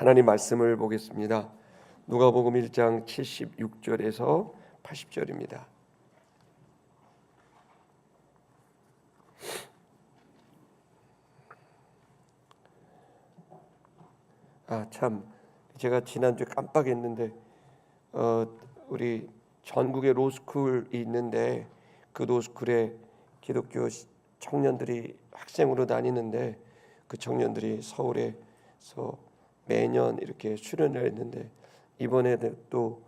하나님 말씀을 보겠습니다. 누가복음 1장 76절에서 80절입니다. 참 제가 지난주에 깜빡했는데 우리 전국에 로스쿨이 있는데 그 로스쿨에 기독교 청년들이 학생으로 다니는데 그 청년들이 서울에서 매년 이렇게 수련을 했는데 이번에 또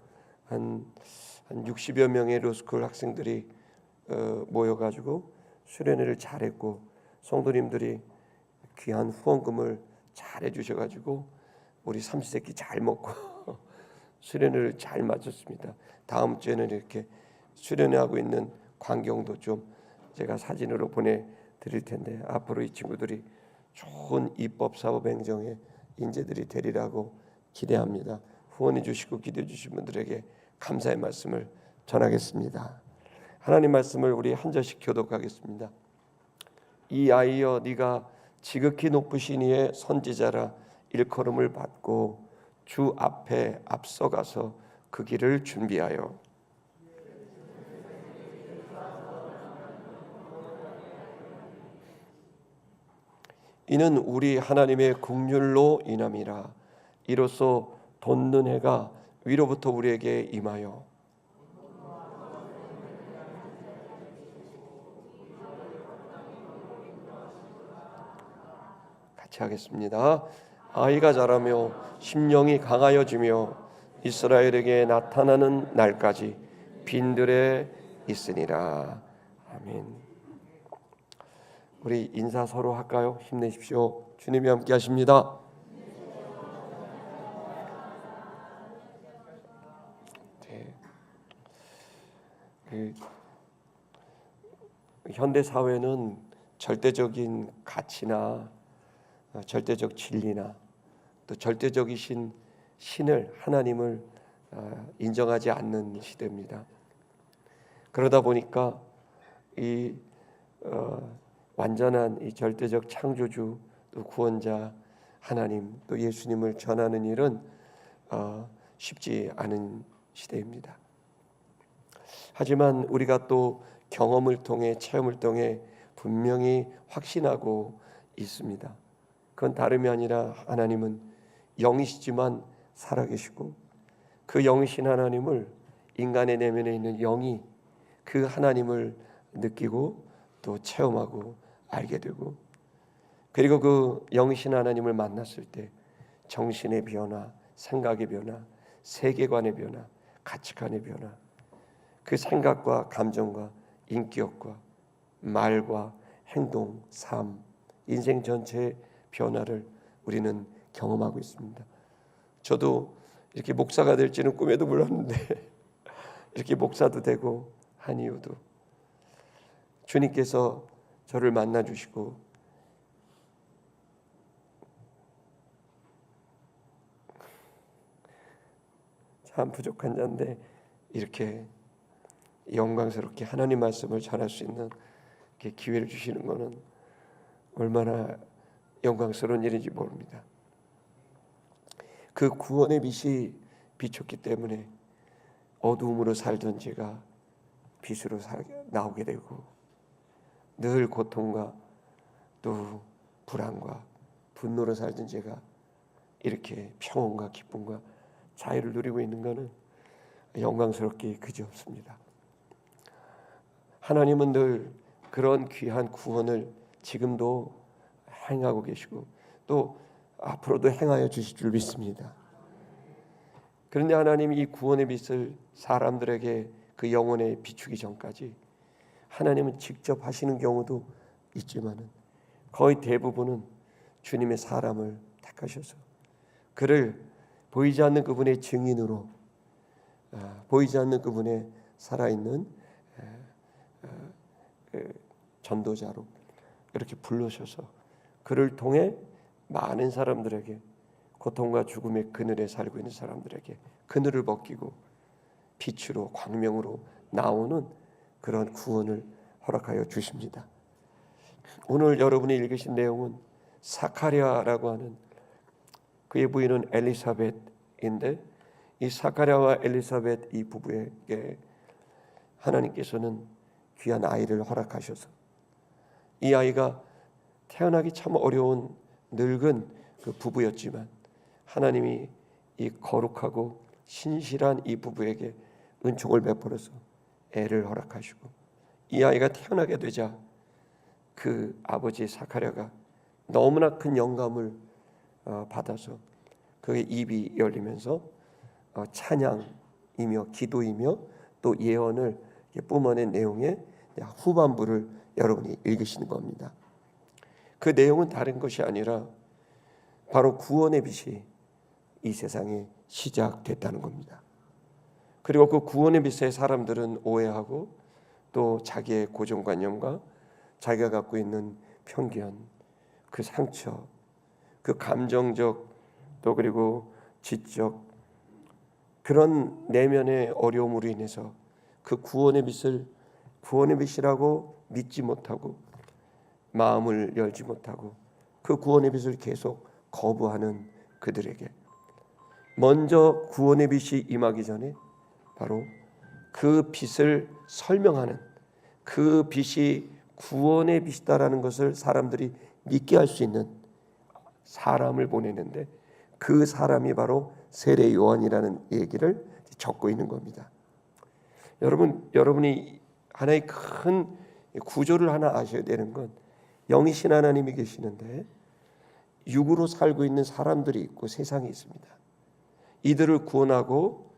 한 60여 명의 로스쿨 학생들이 모여가지고 수련회를 잘했고 성도님들이 귀한 후원금을 잘 해주셔가지고 우리 삼시세끼 잘 먹고 수련회를 잘 마쳤습니다. 다음 주에는 이렇게 수련회하고 있는 광경도 좀 제가 사진으로 보내드릴 텐데 앞으로 이 친구들이 좋은 입법 사업 행정의 인재들이 되리라고 기대합니다. 후원해 주시고 기도해 주신 분들에게 감사의 말씀을 전하겠습니다. 하나님 말씀을 우리 한 절씩 교독하겠습니다. 이 아이여 네가 지극히 높으신 이의 선지자라 일컬음을 받고 주 앞에 앞서가서 그 길을 준비하여 이는 우리 하나님의 긍휼로 인함이라. 이로써 돋는 해가 위로부터 우리에게 임하여 같이 하겠습니다. 아이가 자라며 심령이 강하여지며 이스라엘에게 나타나는 날까지 빈들에 있으니라. 아멘. 우리 인사 서로 할까요? 힘내십시오. 주님이 함께 하십니다. 현대 사회는 절대적인 가치나 절대적 진리나 또 절대적이신 신을 하나님을 인정하지 않는 시대입니다. 그러다 보니까 이 완전한 이 절대적 창조주 또 구원자 하나님 또 예수님을 전하는 일은 쉽지 않은 시대입니다. 하지만 우리가 또 경험을 통해 체험을 통해 분명히 확신하고 있습니다. 그건 다름이 아니라 하나님은 영이시지만 살아계시고 그 영이신 하나님을 인간의 내면에 있는 영이 그 하나님을 느끼고 또 체험하고 알게 되고 그리고 그 영이신 하나님을 만났을 때 정신의 변화, 생각의 변화, 세계관의 변화, 가치관의 변화 그 생각과 감정과 인격과 말과 행동, 삶, 인생 전체의 변화를 우리는 경험하고 있습니다. 저도 이렇게 목사가 될지는 꿈에도 몰랐는데 이렇게 목사도 되고 한 이유도 주님께서 저를 만나 주시고 참 부족한 자인데 이렇게 영광스럽게 하나님 말씀을 전할 수 있는 기회를 주시는 것은 얼마나 영광스러운 일인지 모릅니다. 그 구원의 빛이 비쳤기 때문에 어두움으로 살던 제가 빛으로 나오게 되고 늘 고통과 또 불안과 분노로 살던 제가 이렇게 평온과 기쁨과 자유를 누리고 있는 것은 영광스럽게 그지없습니다. 하나님은 늘 그런 귀한 구원을 지금도 행하고 계시고 또 앞으로도 행하여 주실 줄 믿습니다. 그런데 하나님이 이 구원의 빛을 사람들에게 그 영혼에 비추기 전까지 하나님은 직접 하시는 경우도 있지만은 거의 대부분은 주님의 사람을 택하셔서 그를 보이지 않는 그분의 증인으로 보이지 않는 그분의 살아있는 전도자로 이렇게 불러셔서 그를 통해 많은 사람들에게 고통과 죽음의 그늘에 살고 있는 사람들에게 그늘을 벗기고 빛으로 광명으로 나오는 그런 구원을 허락하여 주십니다. 오늘 여러분이 읽으신 내용은 사카랴라고 하는 그의 부인은 엘리사벳인데 이 사카랴와 엘리사벳 이 부부에게 하나님께서는 귀한 아이를 허락하셔서 이 아이가 태어나기 참 어려운 늙은 그 부부였지만 하나님이 이 거룩하고 신실한 이 부부에게 은총을 베풀어서 애를 허락하시고 이 아이가 태어나게 되자 그 아버지 사카랴가 너무나 큰 영감을 받아서 그의 입이 열리면서 찬양이며 기도이며 또 예언을 뿜어낸 내용의 후반부를 여러분이 읽으시는 겁니다. 그 내용은 다른 것이 아니라 바로 구원의 빛이 이 세상에 시작됐다는 겁니다. 그리고 그 구원의 빛에 사람들은 오해하고 또 자기의 고정관념과 자기가 갖고 있는 편견, 그 상처, 그 감정적 또 그리고 지적 그런 내면의 어려움으로 인해서 그 구원의 빛을 구원의 빛이라고 믿지 못하고 마음을 열지 못하고 그 구원의 빛을 계속 거부하는 그들에게 먼저 구원의 빛이 임하기 전에 바로 그 빛을 설명하는 그 빛이 구원의 빛이다라는 것을 사람들이 믿게 할 수 있는 사람을 보내는데 그 사람이 바로 세례 요한이라는 얘기를 적고 있는 겁니다. 여러분이 하나의 큰 구조를 하나 아셔야 되는 건 영이신 하나님이 계시는데 육으로 살고 있는 사람들이 있고 세상이 있습니다. 이들을 구원하고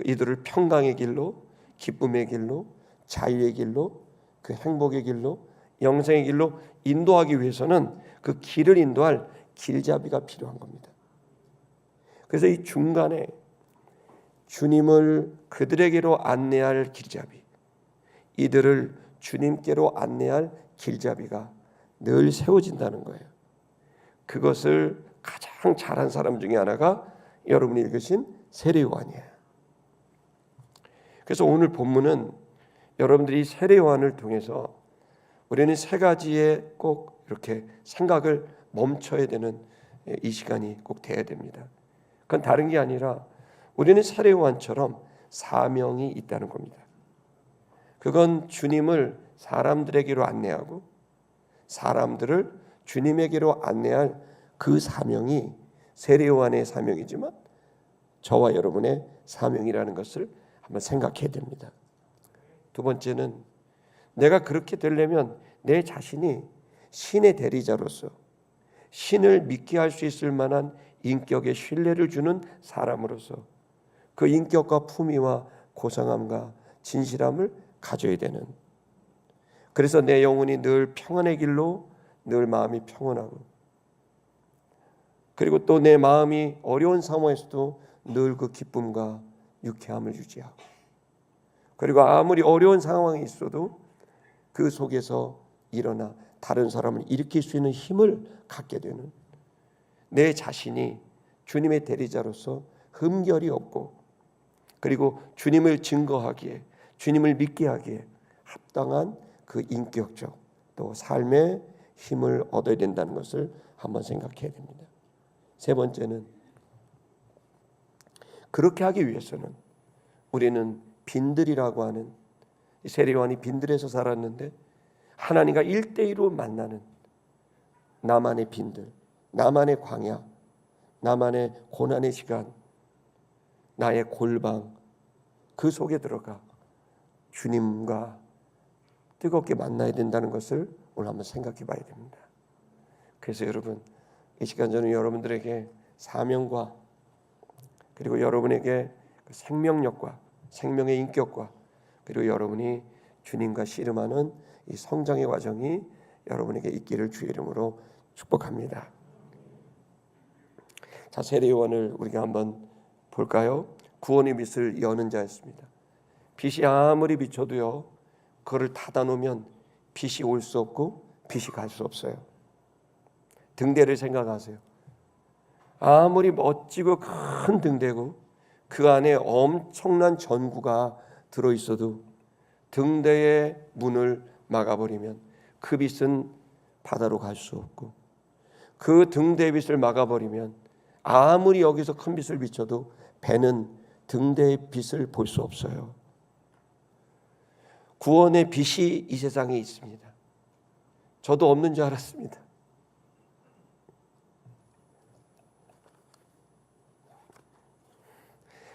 이들을 평강의 길로, 기쁨의 길로, 자유의 길로, 그 행복의 길로, 영생의 길로 인도하기 위해서는 그 길을 인도할 길잡이가 필요한 겁니다. 그래서 이 중간에 주님을 그들에게로 안내할 길잡이, 이들을 주님께로 안내할 길잡이가 늘 세워진다는 거예요. 그것을 가장 잘한 사람 중에 하나가 여러분이 읽으신 세례 요한이에요. 그래서 오늘 본문은 여러분들이 세례 요한을 통해서 우리는 세 가지에 꼭 이렇게 생각을 멈춰야 되는 이 시간이 꼭 돼야 됩니다. 그건 다른 게 아니라 우리는 세례 요한처럼 사명이 있다는 겁니다. 그건 주님을 사람들에게로 안내하고 사람들을 주님에게로 안내할 그 사명이 세례 요한의 사명이지만 저와 여러분의 사명이라는 것을 한번 생각해야 됩니다. 두 번째는 내가 그렇게 되려면 내 자신이 신의 대리자로서 신을 믿게 할 수 있을 만한 인격의 신뢰를 주는 사람으로서 그 인격과 품위와 고상함과 진실함을 가져야 되는, 그래서 내 영혼이 늘 평안의 길로 늘 마음이 평온하고 그리고 또 내 마음이 어려운 상황에서도 늘 그 기쁨과 유쾌함을 유지하고 그리고 아무리 어려운 상황이 있어도 그 속에서 일어나 다른 사람을 일으킬 수 있는 힘을 갖게 되는 내 자신이 주님의 대리자로서 흠결이 없고 그리고 주님을 증거하기에 주님을 믿게 하기에 합당한 그 인격적 또 삶의 힘을 얻어야 된다는 것을 한번 생각해야 됩니다. 세 번째는 그렇게 하기 위해서는 우리는 빈들이라고 하는, 세례 요한이 빈들에서 살았는데 하나님과 1대1로 만나는 나만의 빈들, 나만의 광야, 나만의 고난의 시간, 나의 골방, 그 속에 들어가 주님과 뜨겁게 만나야 된다는 것을 오늘 한번 생각해 봐야 됩니다. 그래서 여러분, 이 시간 저는 여러분들에게 사명과 그리고 여러분에게 생명력과 생명의 인격과 그리고 여러분이 주님과 씨름하는 이 성장의 과정이 여러분에게 있기를 주의 이름으로 축복합니다. 자, 세례 요한을 우리가 한번 볼까요? 구원의 빛을 여는 자였습니다. 빛이 아무리 비춰도요, 그거를 닫아놓으면 빛이 올 수 없고 빛이 갈 수 없어요. 등대를 생각하세요. 아무리 멋지고 큰 등대고 그 안에 엄청난 전구가 들어있어도 등대의 문을 막아버리면 그 빛은 바다로 갈 수 없고 그 등대의 빛을 막아버리면 아무리 여기서 큰 빛을 비춰도 배는 등대의 빛을 볼 수 없어요. 구원의 빛이 이 세상에 있습니다. 저도 없는 줄 알았습니다.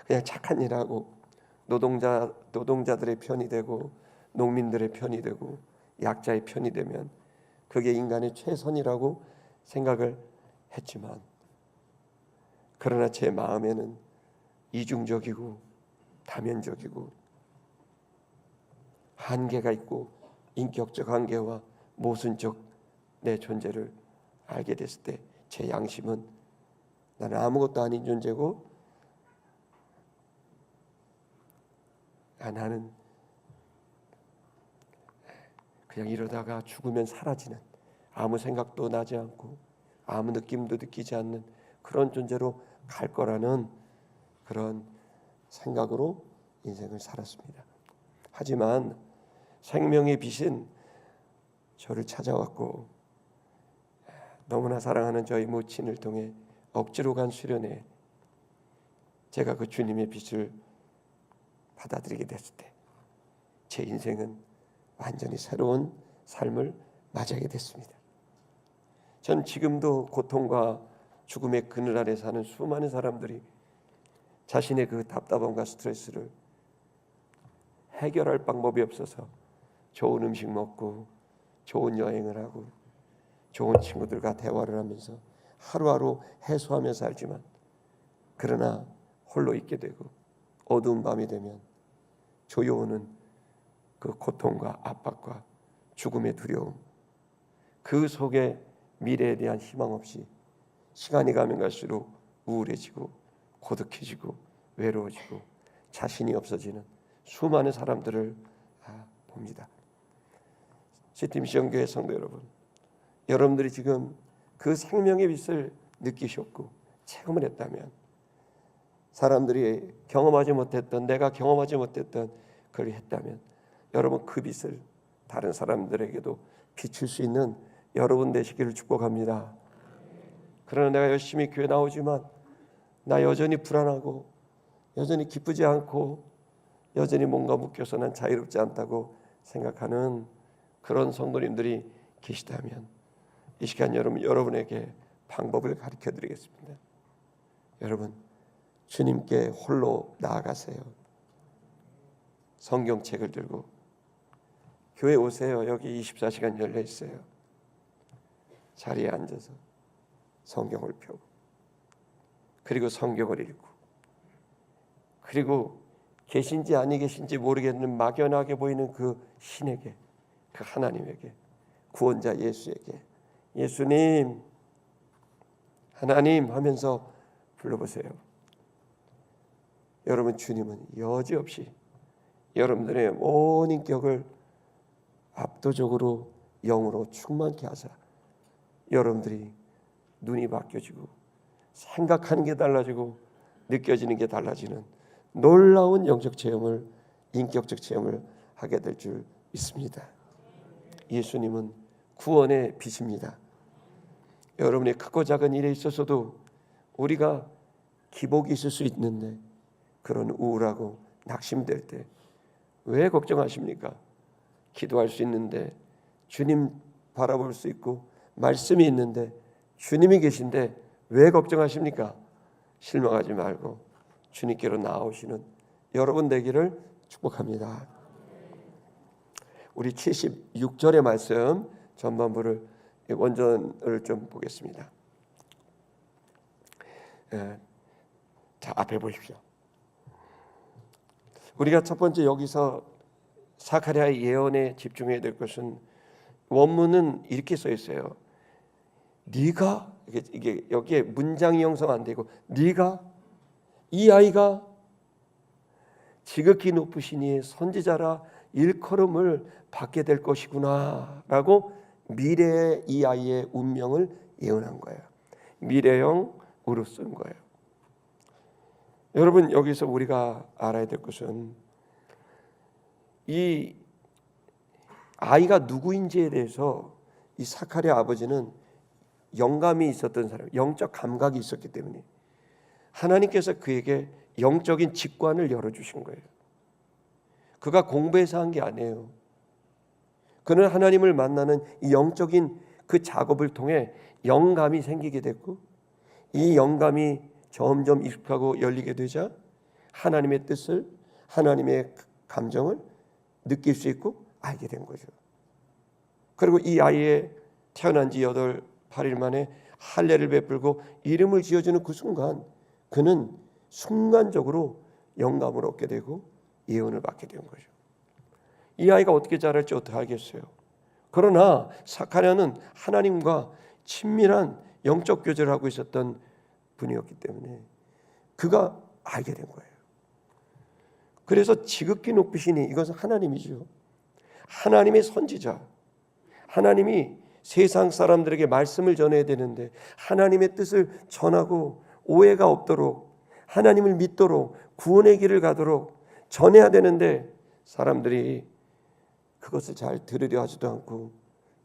그냥 착한 일하고 노동자들의 편이 되고 농민들의 편이 되고 약자의 편이 되면 그게 인간의 최선이라고 생각을 했지만, 그러나 제 마음에는 이중적이고 다면적이고 한계가 있고 인격적 한계와 모순적 내 존재를 알게 됐을 때 제 양심은 나는 아무것도 아닌 존재고 나는 그냥 이러다가 죽으면 사라지는, 아무 생각도 나지 않고 아무 느낌도 느끼지 않는 그런 존재로 갈 거라는 그런 생각으로 인생을 살았습니다. 하지만 생명의 빛은 저를 찾아왔고 너무나 사랑하는 저희 모친을 통해 억지로 간 수련회, 제가 그 주님의 빛을 받아들이게 됐을 때 제 인생은 완전히 새로운 삶을 맞이하게 됐습니다. 전 지금도 고통과 죽음의 그늘 아래 사는 수많은 사람들이 자신의 그 답답함과 스트레스를 해결할 방법이 없어서 좋은 음식 먹고 좋은 여행을 하고 좋은 친구들과 대화를 하면서 하루하루 해소하며 살지만, 그러나 홀로 있게 되고 어두운 밤이 되면 조여오는 그 고통과 압박과 죽음의 두려움, 그 속에 미래에 대한 희망 없이 시간이 가면 갈수록 우울해지고 고독해지고 외로워지고 자신이 없어지는 수많은 사람들을 봅니다. 시팀시험교회 성도 여러분, 여러분들이 지금 그 생명의 빛을 느끼셨고 체험을 했다면, 사람들이 경험하지 못했던, 내가 경험하지 못했던 그걸 했다면, 여러분 그 빛을 다른 사람들에게도 비출 수 있는 여러분 되시기를 축복합니다. 그러나 내가 열심히 교회 나오지만 나 여전히 불안하고 여전히 기쁘지 않고 여전히 뭔가 묶여서 난 자유롭지 않다고 생각하는 그런 성도님들이 계시다면, 이 시간 여러분에게 방법을 가르쳐 드리겠습니다. 여러분, 주님께 홀로 나아가세요. 성경책을 들고 교회 오세요. 여기 24시간 열려 있어요. 자리에 앉아서 성경을 펴고, 그리고 성경을 읽고, 그리고 계신지 아니 계신지 모르겠는 막연하게 보이는 그 신에게, 그 하나님에게, 구원자 예수에게 예수님, 하나님 하면서 불러보세요. 여러분, 주님은 여지없이 여러분들의 온 인격을 압도적으로 영으로 충만케 하사 여러분들이 눈이 바뀌어지고 생각하는 게 달라지고 느껴지는 게 달라지는 놀라운 영적 체험을, 인격적 체험을 하게 될 줄 믿습니다. 예수님은 구원의 빛입니다. 여러분의 크고 작은 일에 있어서도 우리가 기복이 있을 수 있는데, 그런 우울하고 낙심될 때 왜 걱정하십니까? 기도할 수 있는데, 주님 바라볼 수 있고 말씀이 있는데, 주님이 계신데 왜 걱정하십니까? 실망하지 말고 주님께로 나아오시는 여러분 되기를 축복합니다. 우리 76절의 말씀 전반부를, 원전을 좀 보겠습니다. 자, 앞에 보십시오. 우리가 첫 번째 여기서 사카랴의 예언에 집중해야 될 것은, 원문은 이렇게 써 있어요. 네가, 이게 여기에 문장이 형성 안 되고, 네가, 이 아이가 지극히 높으신 이의 선지자라 일컬음을 받게 될 것이구나 라고 미래의 이 아이의 운명을 예언한 거예요. 미래형으로 쓴 거예요. 여러분, 여기서 우리가 알아야 될 것은, 이 아이가 누구인지에 대해서 이 사카랴 아버지는 영감이 있었던 사람, 영적 감각이 있었기 때문에 하나님께서 그에게 영적인 직관을 열어주신 거예요. 그가 공부해서 한 게 아니에요. 그는 하나님을 만나는 이 영적인 그 작업을 통해 영감이 생기게 됐고, 이 영감이 점점 익숙하고 열리게 되자 하나님의 뜻을, 하나님의 감정을 느낄 수 있고 알게 된 거죠. 그리고 이 아이의 태어난 지 8, 8일 만에 할례를 베풀고 이름을 지어주는 그 순간, 그는 순간적으로 영감을 얻게 되고 예언을 받게 된 거죠. 이 아이가 어떻게 자랄지 어떻게 알겠어요. 그러나 사카랴는 하나님과 친밀한 영적 교제를 하고 있었던 분이었기 때문에 그가 알게 된 거예요. 그래서 지극히 높으시니, 이것은 하나님이죠. 하나님의 선지자, 하나님이 세상 사람들에게 말씀을 전해야 되는데 하나님의 뜻을 전하고 오해가 없도록, 하나님을 믿도록, 구원의 길을 가도록 전해야 되는데 사람들이 그것을 잘 들으려 하지도 않고,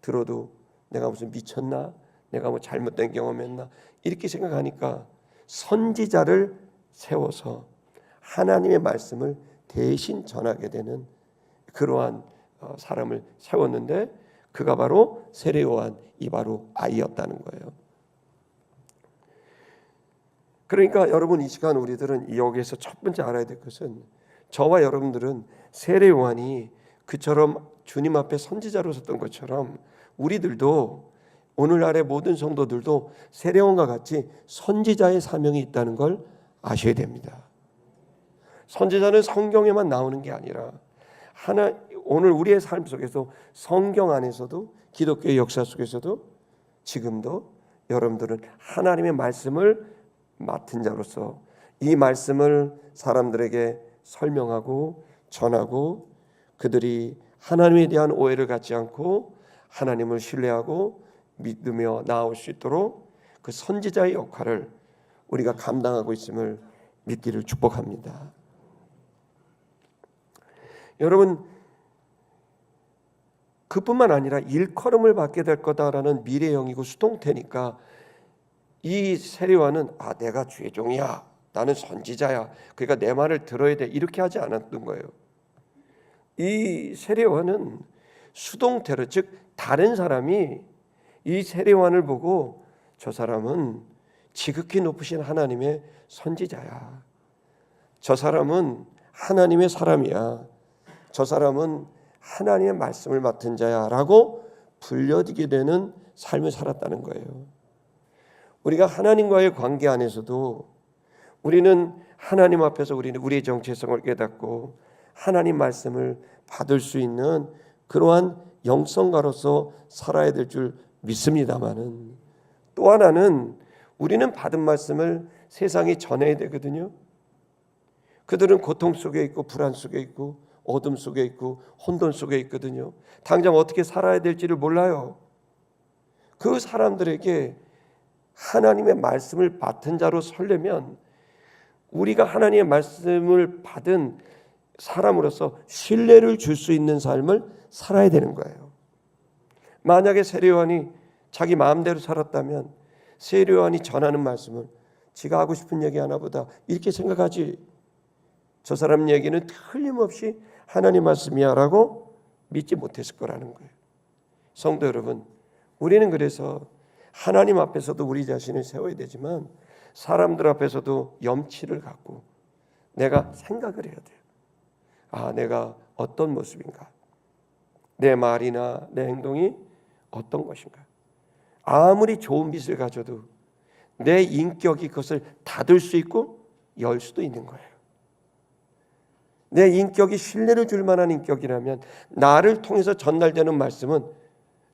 들어도 내가 무슨 미쳤나? 내가 뭐 잘못된 경험했나? 이렇게 생각하니까 선지자를 세워서 하나님의 말씀을 대신 전하게 되는 그러한 사람을 세웠는데, 그가 바로 세례 요한, 이 바로 아이였다는 거예요. 그러니까 여러분, 이 시간 우리들은 여기에서 첫 번째 알아야 될 것은, 저와 여러분들은 세례 요한이 그처럼 주님 앞에 선지자로 섰던 것처럼 우리들도, 오늘날의 모든 성도들도 세례 요한과 같이 선지자의 사명이 있다는 걸 아셔야 됩니다. 선지자는 성경에만 나오는 게 아니라 오늘 우리의 삶 속에서, 성경 안에서도, 기독교의 역사 속에서도 지금도 여러분들은 하나님의 말씀을 맡은 자로서 이 말씀을 사람들에게 설명하고 전하고, 그들이 하나님에 대한 오해를 갖지 않고 하나님을 신뢰하고 믿으며 나아올 수 있도록 그 선지자의 역할을 우리가 감당하고 있음을 믿기를 축복합니다. 여러분, 그뿐만 아니라 일컬음을 받게 될 거다라는 미래형이고 수동태니까 이 세례요한은 내가 주의 종이야, 나는 선지자야, 그러니까 내 말을 들어야 돼, 이렇게 하지 않았던 거예요. 이 세례요한은 수동태로, 즉 다른 사람이 이 세례요한을 보고 저 사람은 지극히 높으신 하나님의 선지자야, 저 사람은 하나님의 사람이야, 저 사람은 하나님의 말씀을 맡은 자야 라고 불려지게 되는 삶을 살았다는 거예요. 우리가 하나님과의 관계 안에서도 우리는 하나님 앞에서 우리는 우리의 정체성을 깨닫고 하나님 말씀을 받을 수 있는 그러한 영성가로서 살아야 될 줄 믿습니다마는, 또 하나는 우리는 받은 말씀을 세상에 전해야 되거든요. 그들은 고통 속에 있고 불안 속에 있고 어둠 속에 있고 혼돈 속에 있거든요. 당장 어떻게 살아야 될지를 몰라요. 그 사람들에게 하나님의 말씀을 맡은 자로 서려면 우리가 하나님의 말씀을 받은 사람으로서 신뢰를 줄 수 있는 삶을 살아야 되는 거예요. 만약에 세례요한이 자기 마음대로 살았다면 세례요한이 전하는 말씀을 지가 하고 싶은 얘기 하나 보다 이렇게 생각하지, 저 사람 얘기는 틀림없이 하나님 말씀이야 라고 믿지 못했을 거라는 거예요. 성도 여러분, 우리는 그래서 하나님 앞에서도 우리 자신을 세워야 되지만 사람들 앞에서도 염치를 갖고 내가 생각을 해야 돼요. 내가 어떤 모습인가, 내 말이나 내 행동이 어떤 것인가. 아무리 좋은 빛을 가져도 내 인격이 그것을 닫을 수 있고 열 수도 있는 거예요. 내 인격이 신뢰를 줄 만한 인격이라면 나를 통해서 전달되는 말씀은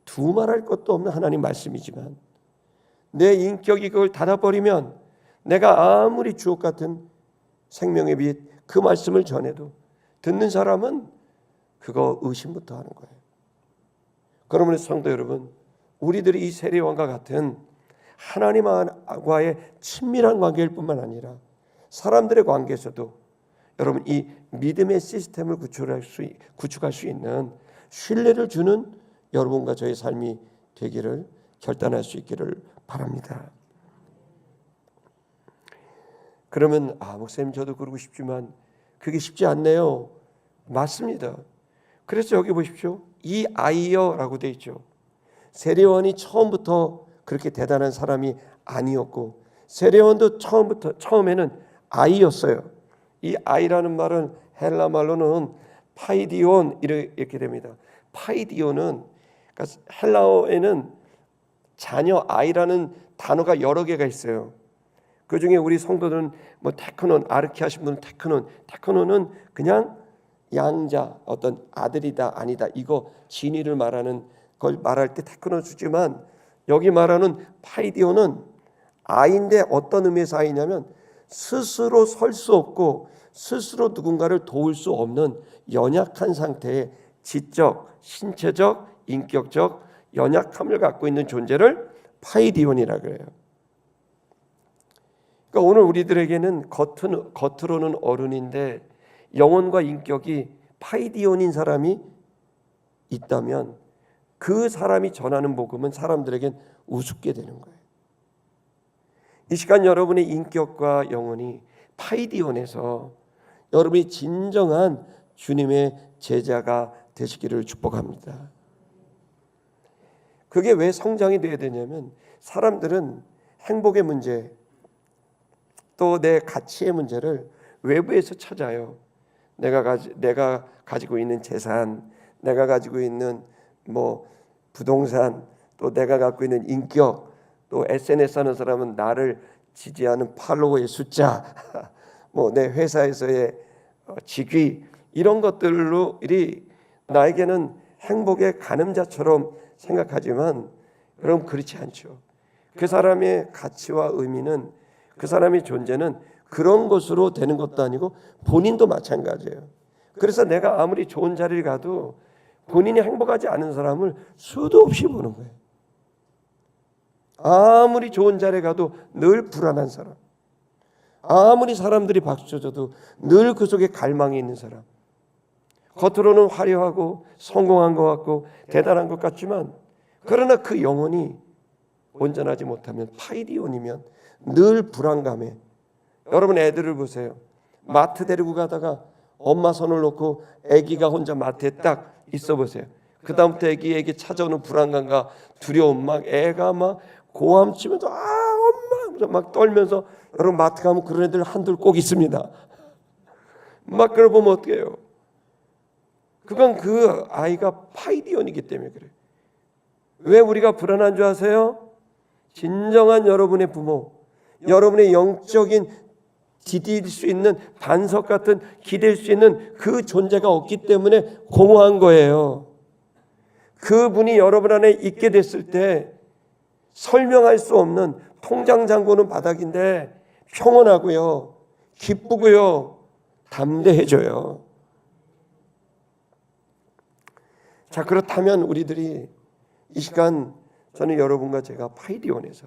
두말할 것도 없는 하나님 말씀이지만, 내 인격이 그걸 닫아버리면 내가 아무리 주옥 같은 생명의 빛 그 말씀을 전해도 듣는 사람은 그거 의심부터 하는 거예요. 그러므로 성도 여러분, 우리들이 이 세례요한과 같은 하나님과의 친밀한 관계일 뿐만 아니라 사람들의 관계에서도 여러분 이 믿음의 시스템을 구축할 수 있는 신뢰를 주는 여러분과 저의 삶이 되기를 결단할 수 있기를 바랍니다. 그러면 목사님 저도 그러고 싶지만 그게 쉽지 않네요. 맞습니다. 그래서 여기 보십시오. 이 아이여라고 돼 있죠. 세례요한이 처음부터 그렇게 대단한 사람이 아니었고 세례요한도 처음에는 아이였어요. 이 아이라는 말은 헬라 말로는 파이디온 이렇게 됩니다. 파이디온은 그러니까 헬라어에는 자녀 아이라는 단어가 여러 개가 있어요. 그 중에 우리 성도들은 뭐 테크논, 아르키 하신 분은 테크논은 그냥 양자, 어떤 아들이다 아니다 이거 진위를 말하는 걸 말할 때 테크논 쓰지만 여기 말하는 파이디오는 아이인데 어떤 의미에서 아이냐면 스스로 설 수 없고 스스로 누군가를 도울 수 없는 연약한 상태의 지적, 신체적, 인격적 연약함을 갖고 있는 존재를 파이디온이라 그래요. 그러니까 오늘 우리들에게는 겉으로는 어른인데 영혼과 인격이 파이디온인 사람이 있다면 그 사람이 전하는 복음은 사람들에겐 우습게 되는 거예요. 이 시간 여러분의 인격과 영혼이 파이디온에서 여러분이 진정한 주님의 제자가 되시기를 축복합니다. 그게 왜 성장이 돼야 되냐면 사람들은 행복의 문제 또 내 가치의 문제를 외부에서 찾아요. 내가 가지고 있는 재산, 내가 가지고 있는 뭐 부동산, 또 내가 갖고 있는 인격, 또 SNS 하는 사람은 나를 지지하는 팔로워의 숫자, 뭐 내 회사에서의 직위 이런 것들이 나에게는 행복의 가늠자처럼 생각하지만 여러분 그렇지 않죠. 그 사람의 가치와 의미는 그 사람의 존재는 그런 것으로 되는 것도 아니고 본인도 마찬가지예요. 그래서 내가 아무리 좋은 자리를 가도 본인이 행복하지 않은 사람을 수도 없이 보는 거예요. 아무리 좋은 자리에 가도 늘 불안한 사람, 아무리 사람들이 박수 쳐줘도 늘 그 속에 갈망이 있는 사람. 겉으로는 화려하고 성공한 것 같고 대단한 것 같지만 그러나 그 영혼이 온전하지 못하면 파이디온이면 늘 불안감에. 여러분 애들을 보세요. 마트 데리고 가다가 엄마 손을 놓고 아기가 혼자 마트에 딱 있어 보세요. 그 다음부터 애기에게 찾아오는 불안감과 두려움, 막 애가 막 고함 치면서 엄마 막 떨면서. 여러분 마트 가면 그런 애들 한둘 꼭 있습니다. 막 그걸 보면 어떻게 해요? 그건 그 아이가 파이디온이기 때문에 그래요. 왜 우리가 불안한 줄 아세요? 진정한 여러분의 부모, 여러분의 영적인 디딜 수 있는 반석 같은 기댈 수 있는 그 존재가 없기 때문에 공허한 거예요. 그분이 여러분 안에 있게 됐을 때 설명할 수 없는 통장 잔고는 바닥인데 평온하고요, 기쁘고요, 담대해져요. 자, 그렇다면 우리들이 이 시간 저는 여러분과 제가 파이디온에서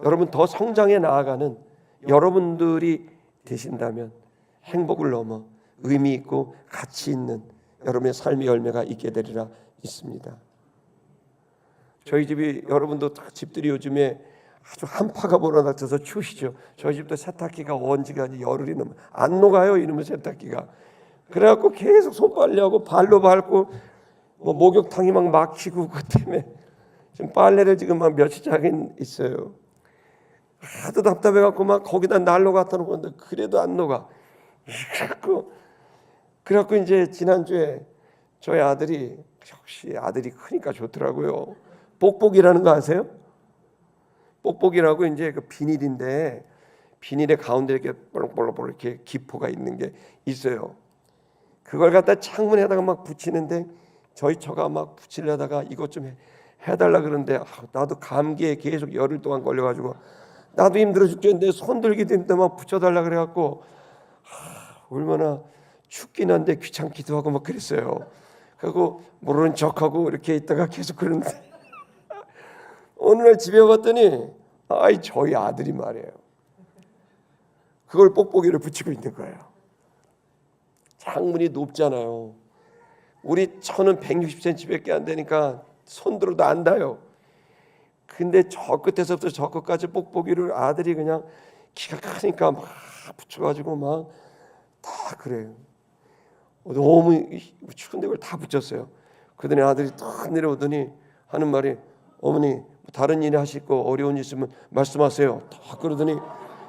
여러분 더 성장해 나아가는 여러분들이 되신다면 행복을 넘어 의미 있고 가치 있는 여러분의 삶의 열매가 있게 되리라 믿습니다. 저희 집이 여러분도 집들이 요즘에 아주 한파가 몰아닥쳐서 추우시죠. 저희 집도 세탁기가 온지가 열흘이 넘어 안 녹아요. 이놈의 세탁기가. 그래갖고 계속 손빨래하고 발로 밟고 뭐 목욕탕이 막 막히고 그 때문에 지금 빨래를 지금 막 며칠 하긴 있어요. 하도 답답해갖고 막 거기다 난로 갖다 놓고 그래도 안 녹아. 그래갖고 이제 지난주에 저희 아들이 역시 아들이 크니까 좋더라고요. 뽁뽁이라는 거 아세요? 뽁뽁이라고 이제 그 비닐인데 비닐의 가운데 이렇게 볼록볼록 이렇게 기포가 있는 게 있어요. 그걸 갖다 창문에다가 막 붙이는데 저희 처가 막 붙이려다가 이것 좀 해달라 그러는데 나도 감기에 계속 열흘 동안 걸려가지고 나도 힘들어 죽겠는데 손 들기도 힘든데 막 붙여달라 그래갖고 얼마나 춥긴 한데 귀찮기도 하고 막 그랬어요. 그리고 모르는 척하고 이렇게 있다가 계속 그러는데 어느 날 집에 왔더니 저희 아들이 말이에요. 그걸 뽁뽁이를 붙이고 있는 거예요. 창문이 높잖아요. 우리 천은 160cm밖에 안 되니까 손 들어도 안 닿아요. 근데 저 끝에서부터 저 끝까지 뽁뽁이를 아들이 그냥 키가 크니까 막 붙여가지고 막 다 그래요. 너무 추운데 그걸 다 붙였어요. 그러더니 아들이 딱 내려오더니 하는 말이 어머니 다른 일 하실 거 어려운 일 있으면 말씀하세요. 딱 그러더니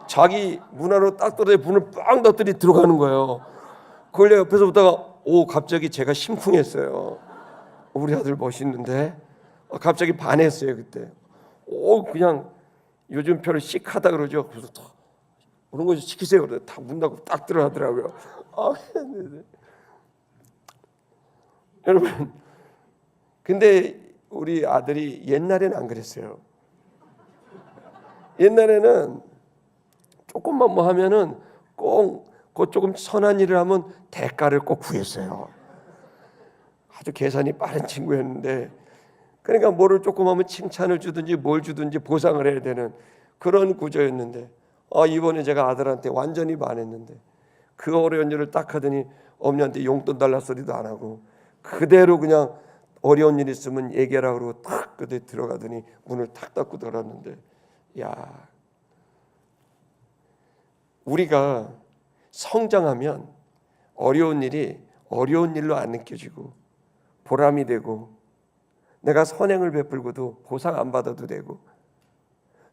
자기 문 안으로 딱 떨어져 문을 빵 닫더니 들어가는 거예요. 그걸 내가 옆에서 보다가 갑자기 제가 심쿵했어요. 우리 아들 멋있는데 갑자기 반했어요 그때. 그냥 요즘 표를 씩하다 그러죠. 그래서 다 그런 거 시키세요. 그래 다 문 닫고 딱 들어가더라고요. 여러분, 근데 우리 아들이 옛날에는 안 그랬어요. 옛날에는 조금만 뭐 하면은 꼭 그 조금 선한 일을 하면 대가를 꼭 구했어요. 아주 계산이 빠른 친구였는데, 그러니까 뭐를 조금 하면 칭찬을 주든지 뭘 주든지 보상을 해야 되는 그런 구조였는데, 이번에 제가 아들한테 완전히 반했는데 그 어려운 일을 딱 하더니 어머니한테 용돈 달라 소리도 안 하고 그대로 그냥 어려운 일 있으면 얘기하라 그러고 탁 그대 들어가더니 문을 탁 닫고 들어갔는데, 야, 우리가 성장하면 어려운 일이 어려운 일로 안 느껴지고 보람이 되고 내가 선행을 베풀고도 보상 안 받아도 되고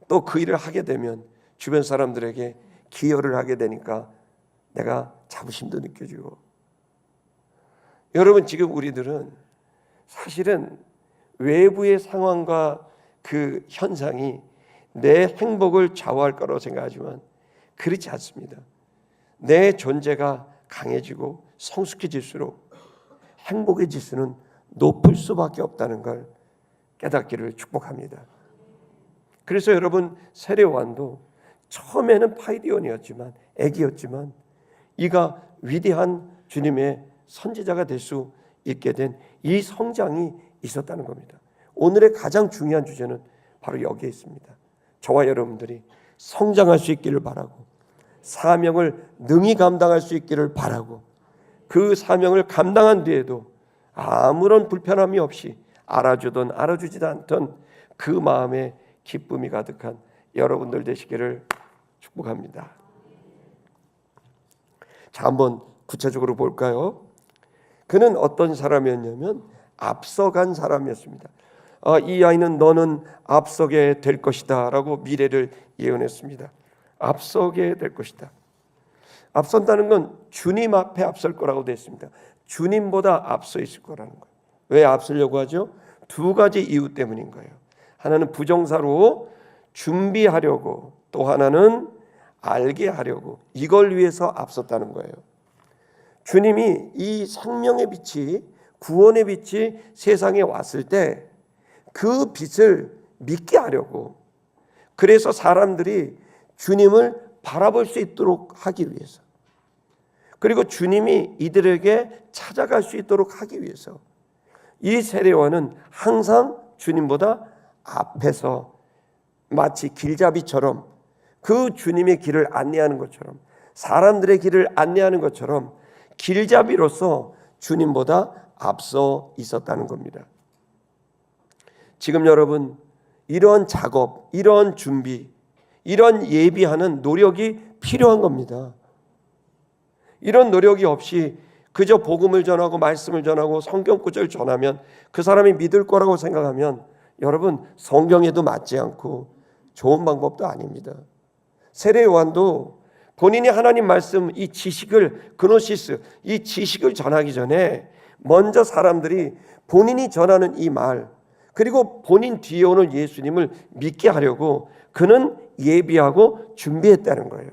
또 그 일을 하게 되면 주변 사람들에게 기여를 하게 되니까 내가 자부심도 느껴지고. 여러분, 지금 우리들은 사실은 외부의 상황과 그 현상이 내 행복을 좌우할 거라고 생각하지만 그렇지 않습니다. 내 존재가 강해지고 성숙해질수록 행복의 지수는 높을 수밖에 없다는 걸 깨닫기를 축복합니다. 그래서 여러분, 세례요한도 처음에는 파이디온이었지만 애기였지만 이가 위대한 주님의 선지자가 될 수 있게 된 이 성장이 있었다는 겁니다. 오늘의 가장 중요한 주제는 바로 여기에 있습니다. 저와 여러분들이 성장할 수 있기를 바라고 사명을 능히 감당할 수 있기를 바라고 그 사명을 감당한 뒤에도 아무런 불편함이 없이 알아주든 알아주지도 않던 그 마음에 기쁨이 가득한 여러분들 되시기를 축복합니다. 자, 한번 구체적으로 볼까요? 그는 어떤 사람이었냐면 앞서간 사람이었습니다. 이 아이는 너는 앞서게 될 것이다 라고 미래를 예언했습니다. 앞서게 될 것이다. 앞선다는 건 주님 앞에 앞설 거라고 되어 있습니다. 주님보다 앞서 있을 거라는 거예요. 왜 앞서려고 하죠? 두 가지 이유 때문인 거예요. 하나는 부정사로 준비하려고, 또 하나는 알게 하려고, 이걸 위해서 앞섰다는 거예요. 주님이 이 생명의 빛이, 구원의 빛이 세상에 왔을 때 그 빛을 믿게 하려고, 그래서 사람들이 주님을 바라볼 수 있도록 하기 위해서, 그리고 주님이 이들에게 찾아갈 수 있도록 하기 위해서 이 세례요한은 항상 주님보다 앞에서 마치 길잡이처럼 그 주님의 길을 안내하는 것처럼, 사람들의 길을 안내하는 것처럼 길잡이로서 주님보다 앞서 있었다는 겁니다. 지금 여러분, 이런 작업, 이런 준비, 이런 예비하는 노력이 필요한 겁니다. 이런 노력이 없이 그저 복음을 전하고 말씀을 전하고 성경 구절을 전하면 그 사람이 믿을 거라고 생각하면 여러분, 성경에도 맞지 않고 좋은 방법도 아닙니다. 세례 요한도 본인이 하나님 말씀, 이 지식을, 그노시스, 이 지식을 전하기 전에 먼저 사람들이 본인이 전하는 이 말, 그리고 본인 뒤에 오는 예수님을 믿게 하려고 그는 예비하고 준비했다는 거예요.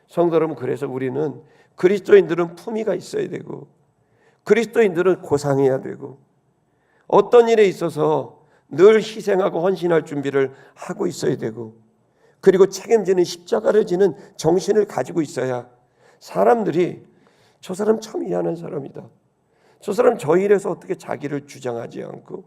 성도 여러분, 그래서 우리는 그리스도인들은 품위가 있어야 되고 그리스도인들은 고상해야 되고 어떤 일에 있어서 늘 희생하고 헌신할 준비를 하고 있어야 되고, 그리고 책임지는 십자가를 지는 정신을 가지고 있어야 사람들이 저 사람 참 미안한 사람이다, 저 사람 저 일에서 어떻게 자기를 주장하지 않고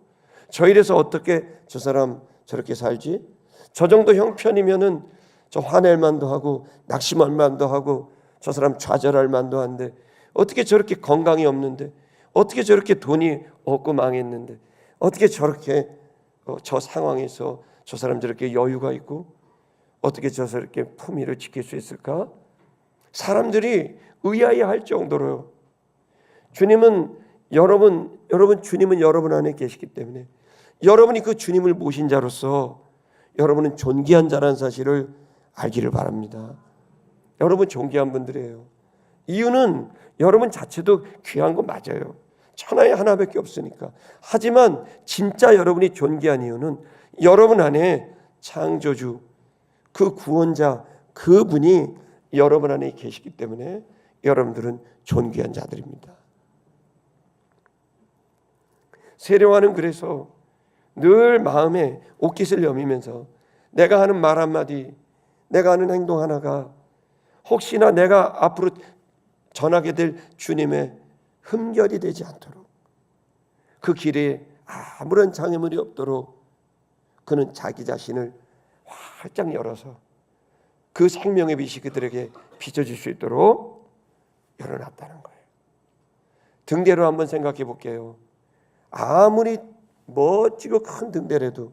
저 일에서 어떻게 저 사람 저렇게 살지, 저 정도 형편이면은 저 화낼 만도 하고 낙심할 만도 하고 저 사람 좌절할 만도 한데 어떻게 저렇게 건강이 없는데, 어떻게 저렇게 돈이 없고 망했는데, 어떻게 저렇게 저 상황에서 저 사람 저렇게 여유가 있고, 어떻게 저렇게 품위를 지킬 수 있을까? 사람들이 의아해할 정도로요. 주님은 여러분 주님은 여러분 안에 계시기 때문에 여러분이 그 주님을 모신 자로서 여러분은 존귀한 자라는 사실을 알기를 바랍니다. 여러분 존귀한 분들이에요. 이유는 여러분 자체도 귀한 거 맞아요. 천하에 하나밖에 없으니까. 하지만 진짜 여러분이 존귀한 이유는 여러분 안에 창조주, 그 구원자, 그분이 여러분 안에 계시기 때문에 여러분들은 존귀한 자들입니다. 세례요한은 그래서 늘 마음에 옷깃을 여미면서 내가 하는 말 한마디, 내가 하는 행동 하나가 혹시나 내가 앞으로 전하게 될 주님의 흠결이 되지 않도록, 그 길에 아무런 장애물이 없도록 그는 자기 자신을 활짝 열어서 그 생명의 빛이 그들에게 비춰질 수 있도록 열어놨다는 거예요. 등대로 한번 생각해 볼게요. 아무리 멋지고 큰 등대라도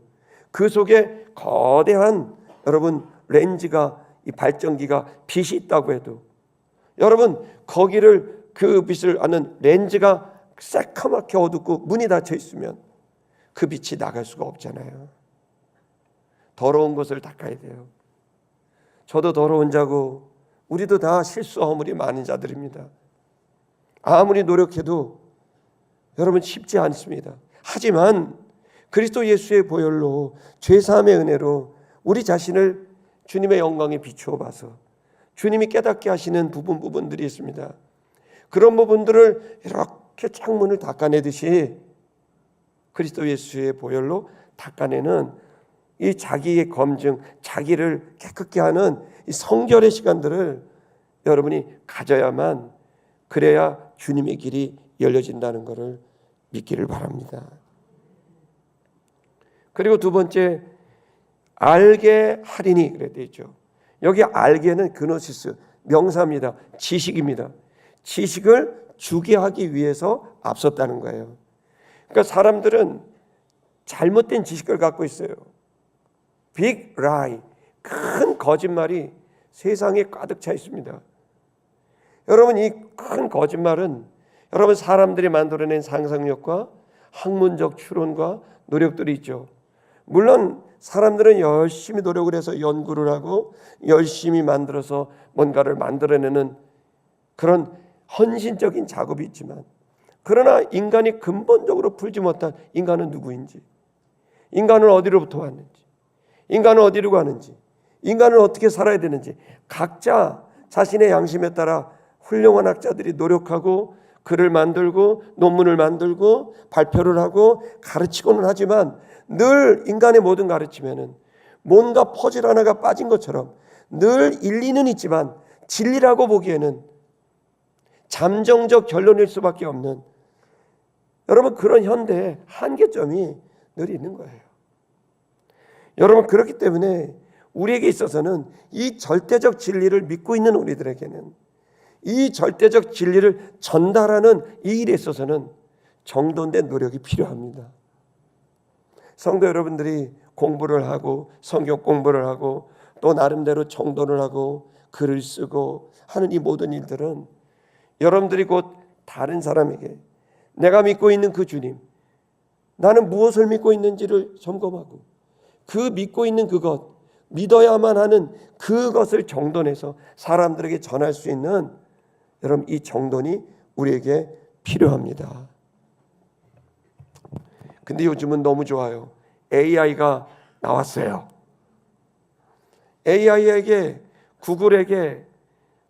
그 속에 거대한 여러분 렌즈가, 이 발전기가 빛이 있다고 해도 여러분 거기를, 그 빛을 아는 렌즈가 새카맣게 어둡고 문이 닫혀 있으면 그 빛이 나갈 수가 없잖아요. 더러운 것을 닦아야 돼요. 저도 더러운 자고 우리도 다 실수 허물이 많은 자들입니다. 아무리 노력해도 여러분 쉽지 않습니다. 하지만 그리스도 예수의 보혈로 죄사함의 은혜로 우리 자신을 주님의 영광에 비추어 봐서 주님이 깨닫게 하시는 부분들이 있습니다. 그런 부분들을 이렇게 창문을 닦아내듯이 그리스도 예수의 보혈로 닦아내는 이 자기의 검증, 자기를 깨끗게 하는 이 성결의 시간들을 여러분이 가져야만, 그래야 주님의 길이 열려진다는 것을 믿기를 바랍니다. 그리고 두 번째, 알게 하리니 그래 되어 있죠. 여기 알게는 그노시스, 명사입니다. 지식입니다. 지식을 주게 하기 위해서 앞섰다는 거예요. 그러니까 사람들은 잘못된 지식을 갖고 있어요. 빅 라이, 큰 거짓말이 세상에 가득 차 있습니다. 여러분, 이 큰 거짓말은 여러분 사람들이 만들어낸 상상력과 학문적 추론과 노력들이 있죠. 물론 사람들은 열심히 노력을 해서 연구를 하고 열심히 만들어서 뭔가를 만들어내는 그런 헌신적인 작업이 있지만, 그러나 인간이 근본적으로 풀지 못한 인간은 누구인지, 인간은 어디로부터 왔는지, 인간은 어디로 가는지, 인간은 어떻게 살아야 되는지 각자 자신의 양심에 따라 훌륭한 학자들이 노력하고 글을 만들고 논문을 만들고 발표를 하고 가르치고는 하지만 늘 인간의 모든 가르침에는 뭔가 퍼즐 하나가 빠진 것처럼 늘 일리는 있지만 진리라고 보기에는 잠정적 결론일 수밖에 없는, 여러분 그런 현대의 한계점이 늘 있는 거예요. 여러분 그렇기 때문에 우리에게 있어서는 이 절대적 진리를 믿고 있는 우리들에게는 이 절대적 진리를 전달하는 이 일에 있어서는 정돈된 노력이 필요합니다. 성도 여러분들이 공부를 하고 성경 공부를 하고 또 나름대로 정돈을 하고 글을 쓰고 하는 이 모든 일들은 여러분들이 곧 다른 사람에게 내가 믿고 있는 그 주님, 나는 무엇을 믿고 있는지를 점검하고 그 믿고 있는 그것, 믿어야만 하는 그것을 정돈해서 사람들에게 전할 수 있는, 여러분 이 정돈이 우리에게 필요합니다. 근데 요즘은 너무 좋아요. AI가 나왔어요. AI에게, 구글에게,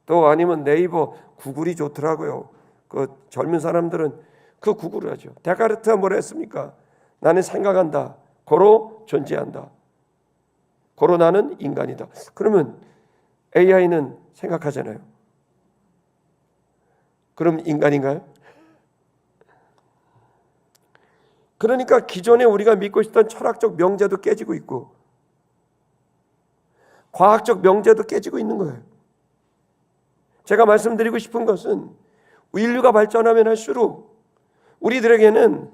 또 아니면 네이버, 구글이 좋더라고요. 그 젊은 사람들은 그 구글을 하죠. 데카르트가 뭐라 했습니까? 나는 생각한다. 고로 존재한다. 고로 나는 인간이다. 그러면 AI는 생각하잖아요. 그럼 인간인가요? 그러니까 기존에 우리가 믿고 있었던 철학적 명제도 깨지고 있고 과학적 명제도 깨지고 있는 거예요. 제가 말씀드리고 싶은 것은 인류가 발전하면 할수록 우리들에게는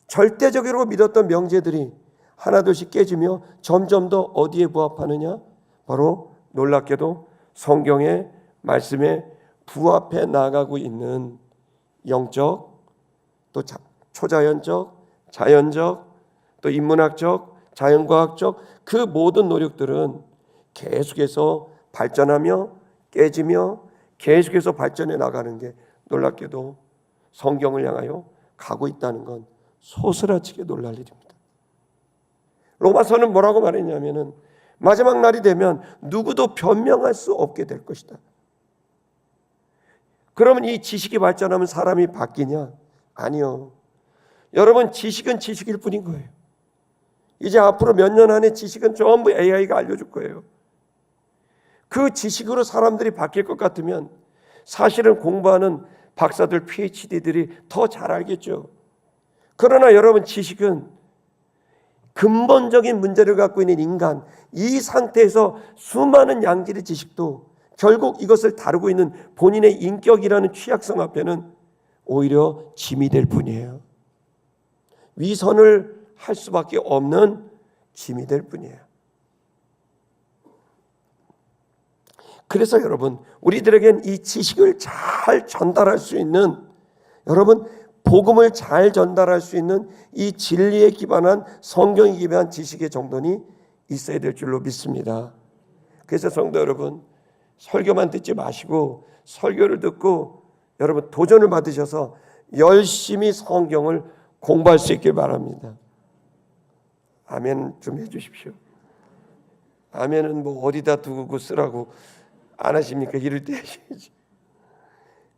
절대적으로 믿었던 명제들이 하나둘씩 깨지며 점점 더 어디에 부합하느냐? 바로 놀랍게도 성경의 말씀에 부합해 나가고 있는 영적, 또 초자연적, 자연적, 또 인문학적, 자연과학적 그 모든 노력들은 계속해서 발전하며 깨지며 계속해서 발전해 나가는 게 놀랍게도 성경을 향하여 가고 있다는 건 소스라치게 놀랄 일입니다. 로마서는 뭐라고 말했냐면은 마지막 날이 되면 누구도 변명할 수 없게 될 것이다. 그러면 이 지식이 발전하면 사람이 바뀌냐? 아니요. 여러분, 지식은 지식일 뿐인 거예요. 이제 앞으로 몇 년 안에 지식은 전부 AI가 알려줄 거예요. 그 지식으로 사람들이 바뀔 것 같으면 사실은 공부하는 박사들, PhD들이 더 잘 알겠죠. 그러나 여러분, 지식은 근본적인 문제를 갖고 있는 인간, 이 상태에서 수많은 양질의 지식도 결국 이것을 다루고 있는 본인의 인격이라는 취약성 앞에는 오히려 짐이 될 뿐이에요. 위선을 할 수밖에 없는 짐이 될 뿐이에요. 그래서 여러분, 우리들에겐 이 지식을 잘 전달할 수 있는, 여러분, 복음을 잘 전달할 수 있는 이 진리에 기반한, 성경에 기반한 지식의 정돈이 있어야 될 줄로 믿습니다. 그래서 성도 여러분, 설교만 듣지 마시고 설교를 듣고 여러분 도전을 받으셔서 열심히 성경을 공부할 수 있길 바랍니다. 아멘 좀 해주십시오. 아멘은 뭐 어디다 두고 쓰라고 안 하십니까? 이럴 때 하셔야지.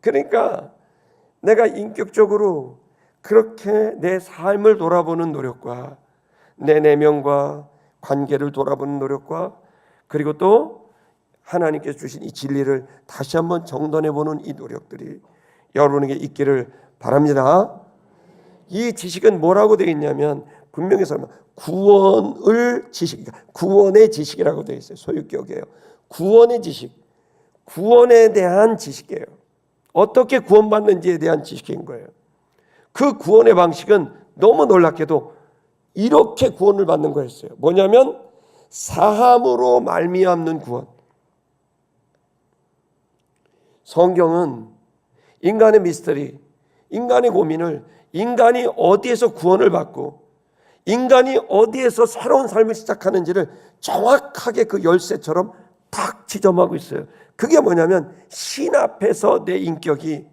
그러니까 내가 인격적으로 그렇게 내 삶을 돌아보는 노력과 내 내면과 관계를 돌아보는 노력과 그리고 또 하나님께서 주신 이 진리를 다시 한번 정돈해보는 이 노력들이 여러분에게 있기를 바랍니다. 이 지식은 뭐라고 되어 있냐면 분명히 설마 구원의 지식이라고 되어 있어요. 소유격이에요. 구원의 지식, 구원에 대한 지식이에요. 어떻게 구원받는지에 대한 지식인 거예요. 그 구원의 방식은 너무 놀랍게도 이렇게 구원을 받는 거였어요. 뭐냐면 사함으로 말미암는 구원. 성경은 인간의 미스터리, 인간의 고민을 인간이 어디에서 구원을 받고 인간이 어디에서 새로운 삶을 시작하는지를 정확하게 그 열쇠처럼 딱 지점하고 있어요. 그게 뭐냐면 신 앞에서 내 인격이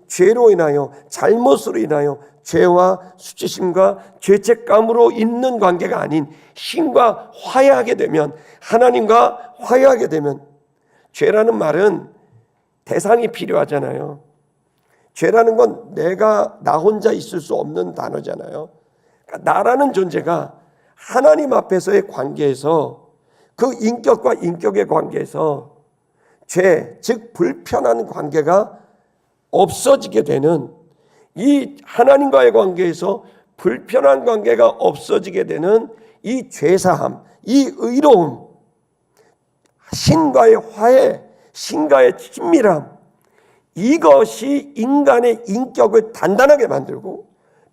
죄로 인하여 잘못으로 인하여 죄와 수치심과 죄책감으로 있는 관계가 아닌 신과 화해하게 되면, 하나님과 화해하게 되면, 죄라는 말은 대상이 필요하잖아요. 죄라는 건 나 혼자 있을 수 없는 단어잖아요. 그러니까 나라는 존재가 하나님 앞에서의 관계에서, 그 인격과 인격의 관계에서 죄, 즉 불편한 관계가 없어지게 되는, 이 하나님과의 관계에서 불편한 관계가 없어지게 되는 이 죄사함, 이 의로움, 신과의 화해, 신과의 친밀함, 이것이 인간의 인격을 단단하게 만들고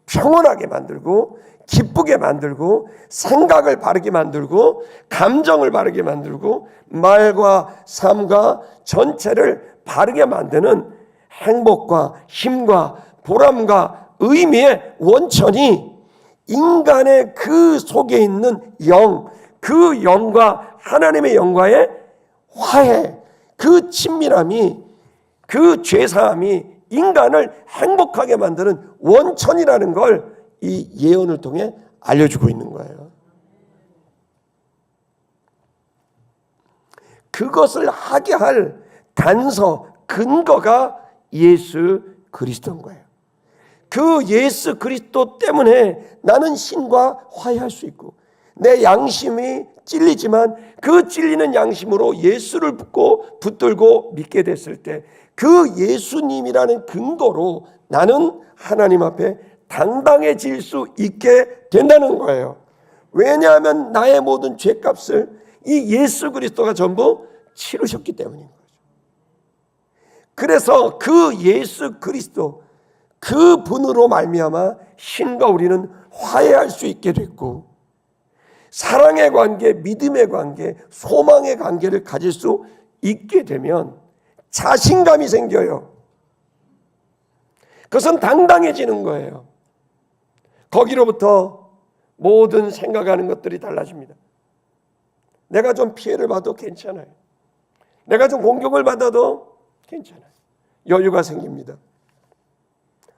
평온하게 만들고 기쁘게 만들고 생각을 바르게 만들고 감정을 바르게 만들고 말과 삶과 전체를 바르게 만드는 행복과 힘과 보람과 의미의 원천이 인간의 그 속에 있는 영, 그 영과 하나님의 영과의 화해, 그 친밀함이, 그 죄사함이 인간을 행복하게 만드는 원천이라는 걸 이 예언을 통해 알려주고 있는 거예요. 그것을 하게 할 단서, 근거가 예수 그리스도인 거예요. 그 예수 그리스도 때문에 나는 신과 화해할 수 있고, 내 양심이 찔리지만 그 찔리는 양심으로 예수를 붙들고 믿게 됐을 때 그 예수님이라는 근거로 나는 하나님 앞에 당당해질 수 있게 된다는 거예요. 왜냐하면 나의 모든 죄값을 이 예수 그리스도가 전부 치르셨기 때문인 거죠. 그래서 그 예수 그리스도, 그 분으로 말미암아 신과 우리는 화해할 수 있게 됐고, 사랑의 관계, 믿음의 관계, 소망의 관계를 가질 수 있게 되면 자신감이 생겨요. 그것은 당당해지는 거예요. 거기로부터 모든 생각하는 것들이 달라집니다. 내가 좀 피해를 받아도 괜찮아요. 내가 좀 공격을 받아도 괜찮아요. 여유가 생깁니다.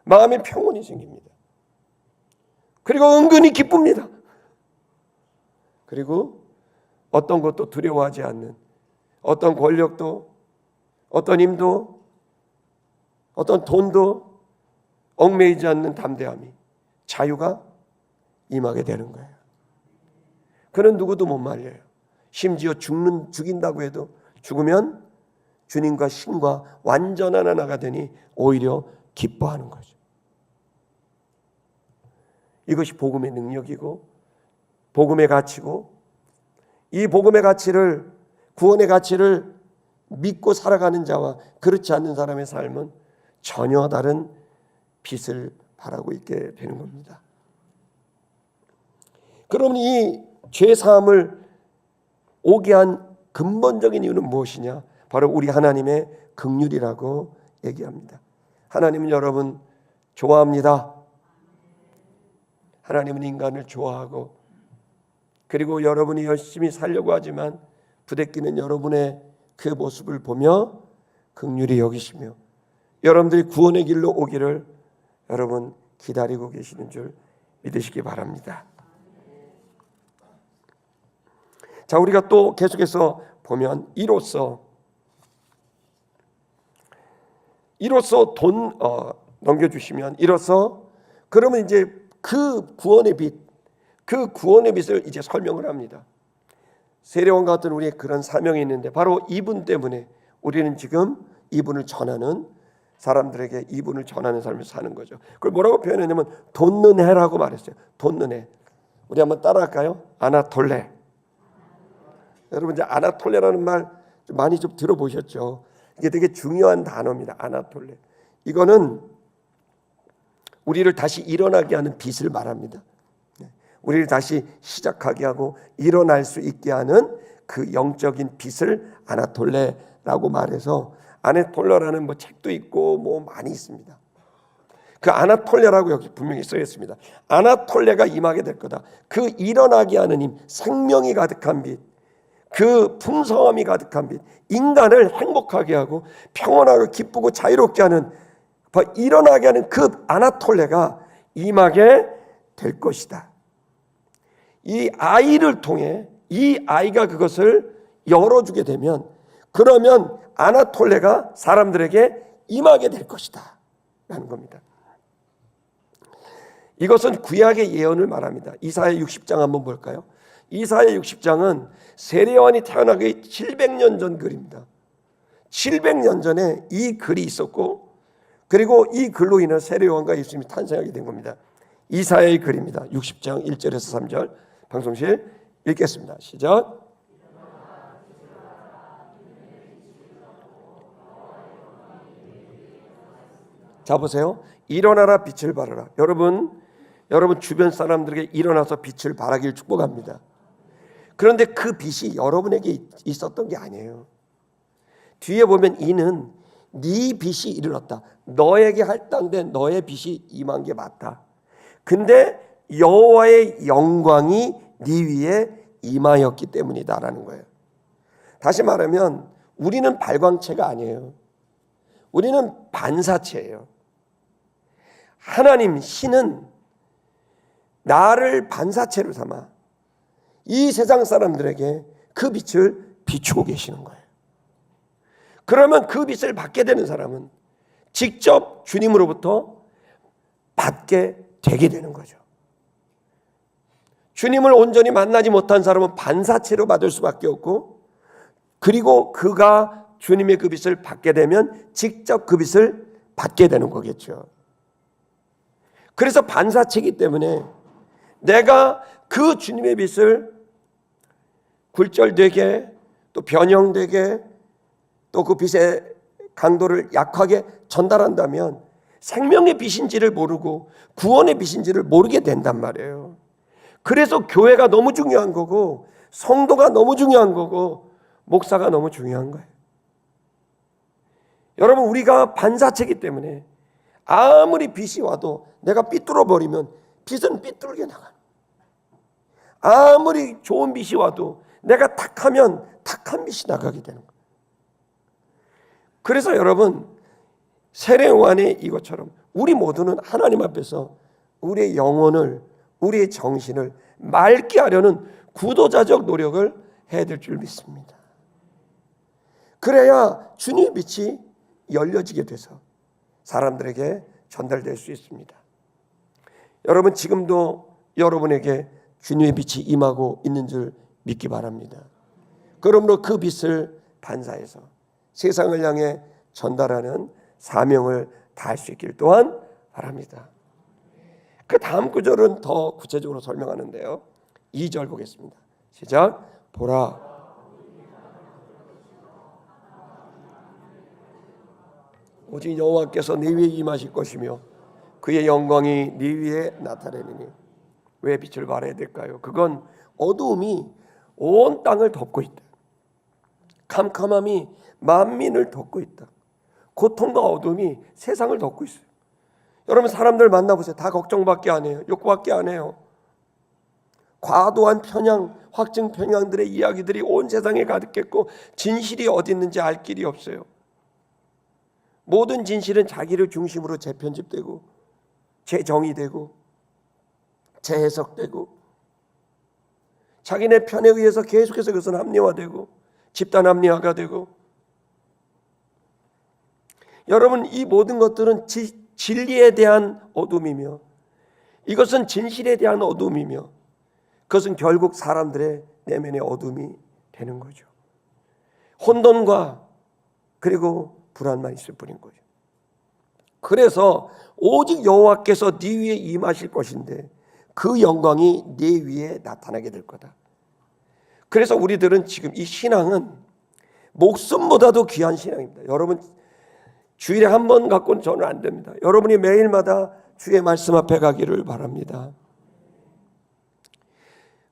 마음의 평온이 생깁니다. 그리고 은근히 기쁩니다. 그리고 어떤 것도 두려워하지 않는, 어떤 권력도, 어떤 힘도, 어떤 돈도 얽매이지 않는 담대함이, 자유가 임하게 되는 거예요. 그는 누구도 못 말려요. 심지어 죽인다고 해도 죽으면 주님과 신과 완전한 하나가 되니 오히려 기뻐하는 거죠. 이것이 복음의 능력이고 복음의 가치고, 이 복음의 가치를, 구원의 가치를 믿고 살아가는 자와 그렇지 않는 사람의 삶은 전혀 다른 빛을 바라고 있게 되는 겁니다. 그럼 이 죄사함을 오게 한 근본적인 이유는 무엇이냐? 바로 우리 하나님의 긍휼이라고 얘기합니다. 하나님은 여러분 좋아합니다. 하나님은 인간을 좋아하고, 그리고 여러분이 열심히 살려고 하지만 부대끼는 여러분의 그 모습을 보며 긍휼히 여기시며 여러분들이 구원의 길로 오기를 여러분 기다리고 계시는 줄 믿으시기 바랍니다. 자, 우리가 또 계속해서 보면 이로써 돈 넘겨주시면, 이로써 그러면 이제 그 구원의 빛을 이제 설명을 합니다. 세례원과 같은 우리의 그런 사명이 있는데 바로 이분 때문에 우리는 지금 이분을 전하는 사람들에게 이분을 전하는 삶을 사는 거죠. 그걸 뭐라고 표현했냐면 돋는 해라고 말했어요. 돋는 해. 우리 한번 따라할까요? 아나톨레. 여러분 이제 아나톨레라는 말 많이 좀 들어보셨죠? 이게 되게 중요한 단어입니다. 아나톨레. 이거는 우리를 다시 일어나게 하는 빛을 말합니다. 우리를 다시 시작하게 하고 일어날 수 있게 하는 그 영적인 빛을 아나톨레라고 말해서, 아나톨레라는 뭐 책도 있고 뭐 많이 있습니다. 그 아나톨레라고 여기 분명히 써 있습니다. 아나톨레가 임하게 될 거다. 그 일어나게 하는 힘, 생명이 가득한 빛, 그 풍성함이 가득한 빛, 인간을 행복하게 하고 평온하고 기쁘고 자유롭게 하는, 일어나게 하는 그 아나톨레가 임하게 될 것이다. 이 아이를 통해 이 아이가 그것을 열어주게 되면, 그러면 아나톨레가 사람들에게 임하게 될 것이다 라는 겁니다. 이것은 구약의 예언을 말합니다. 이사야 60장 한번 볼까요? 이사야 60장은 세례요한이 태어나기 700년 전 글입니다. 700년 전에 이 글이 있었고, 그리고 이 글로 인해 세례요한과 예수님이 탄생하게 된 겁니다. 이사야의 글입니다. 60장 1절에서 3절 방송실 읽겠습니다. 시작. 자 보세요. 일어나라 빛을 발하라. 여러분 주변 사람들에게 일어나서 빛을 발하기를 축복합니다. 그런데 그 빛이 여러분에게 있었던 게 아니에요. 뒤에 보면 이는 네 빛이 이르렀다. 너에게 할당된 너의 빛이 임한 게 맞다. 근데 여호와의 영광이 네 위에 임하였기 때문이다라는 거예요. 다시 말하면 우리는 발광체가 아니에요. 우리는 반사체예요. 하나님 신은 나를 반사체로 삼아 이 세상 사람들에게 그 빛을 비추고 계시는 거예요. 그러면 그 빛을 받게 되는 사람은 직접 주님으로부터 받게 되게 되는 거죠. 주님을 온전히 만나지 못한 사람은 반사체로 받을 수밖에 없고, 그리고 그가 주님의 그 빛을 받게 되면 직접 그 빛을 받게 되는 거겠죠. 그래서 반사체이기 때문에 내가 그 주님의 빛을 굴절되게, 또 변형되게, 또 그 빛의 강도를 약하게 전달한다면 생명의 빛인지를 모르고 구원의 빛인지를 모르게 된단 말이에요. 그래서 교회가 너무 중요한 거고, 성도가 너무 중요한 거고, 목사가 너무 중요한 거예요. 여러분, 우리가 반사체이기 때문에 아무리 빛이 와도 내가 삐뚤어 버리면 빛은 삐뚤게 나가요. 아무리 좋은 빛이 와도 내가 탁하면 탁한 빛이 나가게 되는 거예요. 그래서 여러분, 세례요한의 이것처럼 우리 모두는 하나님 앞에서 우리의 영혼을, 우리의 정신을 맑게 하려는 구도자적 노력을 해야 될 줄 믿습니다. 그래야 주님의 빛이 열려지게 돼서 사람들에게 전달될 수 있습니다. 여러분, 지금도 여러분에게 주님의 빛이 임하고 있는 줄 믿기 바랍니다. 그러므로 그 빛을 반사해서 세상을 향해 전달하는 사명을 다할 수 있기를 또한 바랍니다. 그 다음 구절은 더 구체적으로 설명하는데요. 2절 보겠습니다. 시작. 보라, 오직 여호와께서 네 위에 임하실 것이며 그의 영광이 네 위에 나타내리니. 왜 빛을 발해야 될까요? 그건 어두움이 온 땅을 덮고 있다. 캄캄함이 만민을 덮고 있다. 고통과 어둠이 세상을 덮고 있어요. 여러분, 사람들 만나보세요. 다 걱정밖에 안 해요. 욕밖에 안 해요. 과도한 편향, 확증 편향들의 이야기들이 온 세상에 가득했고 진실이 어디 있는지 알 길이 없어요. 모든 진실은 자기를 중심으로 재편집되고 재정의되고 재해석되고 자기네 편에 의해서 계속해서 그것은 합리화되고 집단 합리화가 되고, 여러분, 이 모든 것들은 진리에 대한 어둠이며 이것은 진실에 대한 어둠이며 그것은 결국 사람들의 내면의 어둠이 되는 거죠. 혼돈과 그리고 불안만 있을 뿐인 거죠. 그래서 오직 여호와께서 네 위에 임하실 것인데 그 영광이 네 위에 나타나게 될 거다. 그래서 우리들은 지금 이 신앙은 목숨보다도 귀한 신앙입니다. 여러분, 주일에 한 번 갖고는 저는 안 됩니다. 여러분이 매일마다 주의 말씀 앞에 가기를 바랍니다.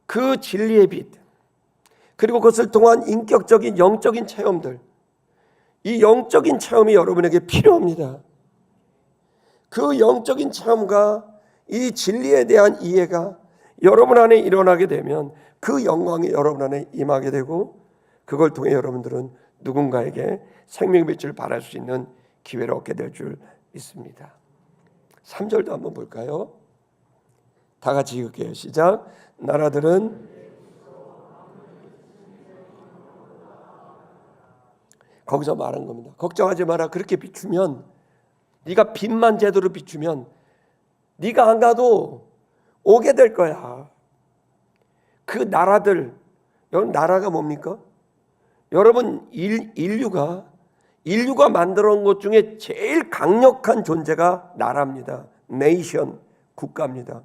그 진리의 빛, 그리고 그것을 통한 인격적인 영적인 체험들, 이 영적인 체험이 여러분에게 필요합니다. 그 영적인 체험과 이 진리에 대한 이해가 여러분 안에 일어나게 되면 그 영광이 여러분 안에 임하게 되고 그걸 통해 여러분들은 누군가에게 생명의 빛을 발할 수 있는 기회를 얻게 될 줄 믿습니다. 3절도 한번 볼까요? 다 같이 읽을게요. 시작. 나라들은 거기서 말한 겁니다. 걱정하지 마라. 그렇게 비추면, 네가 빛만 제대로 비추면 네가 안 가도 오게 될 거야. 그 나라들, 여러분, 나라가 뭡니까? 여러분, 인류가 만들어 온 것 중에 제일 강력한 존재가 나라입니다. 네이션, 국가입니다.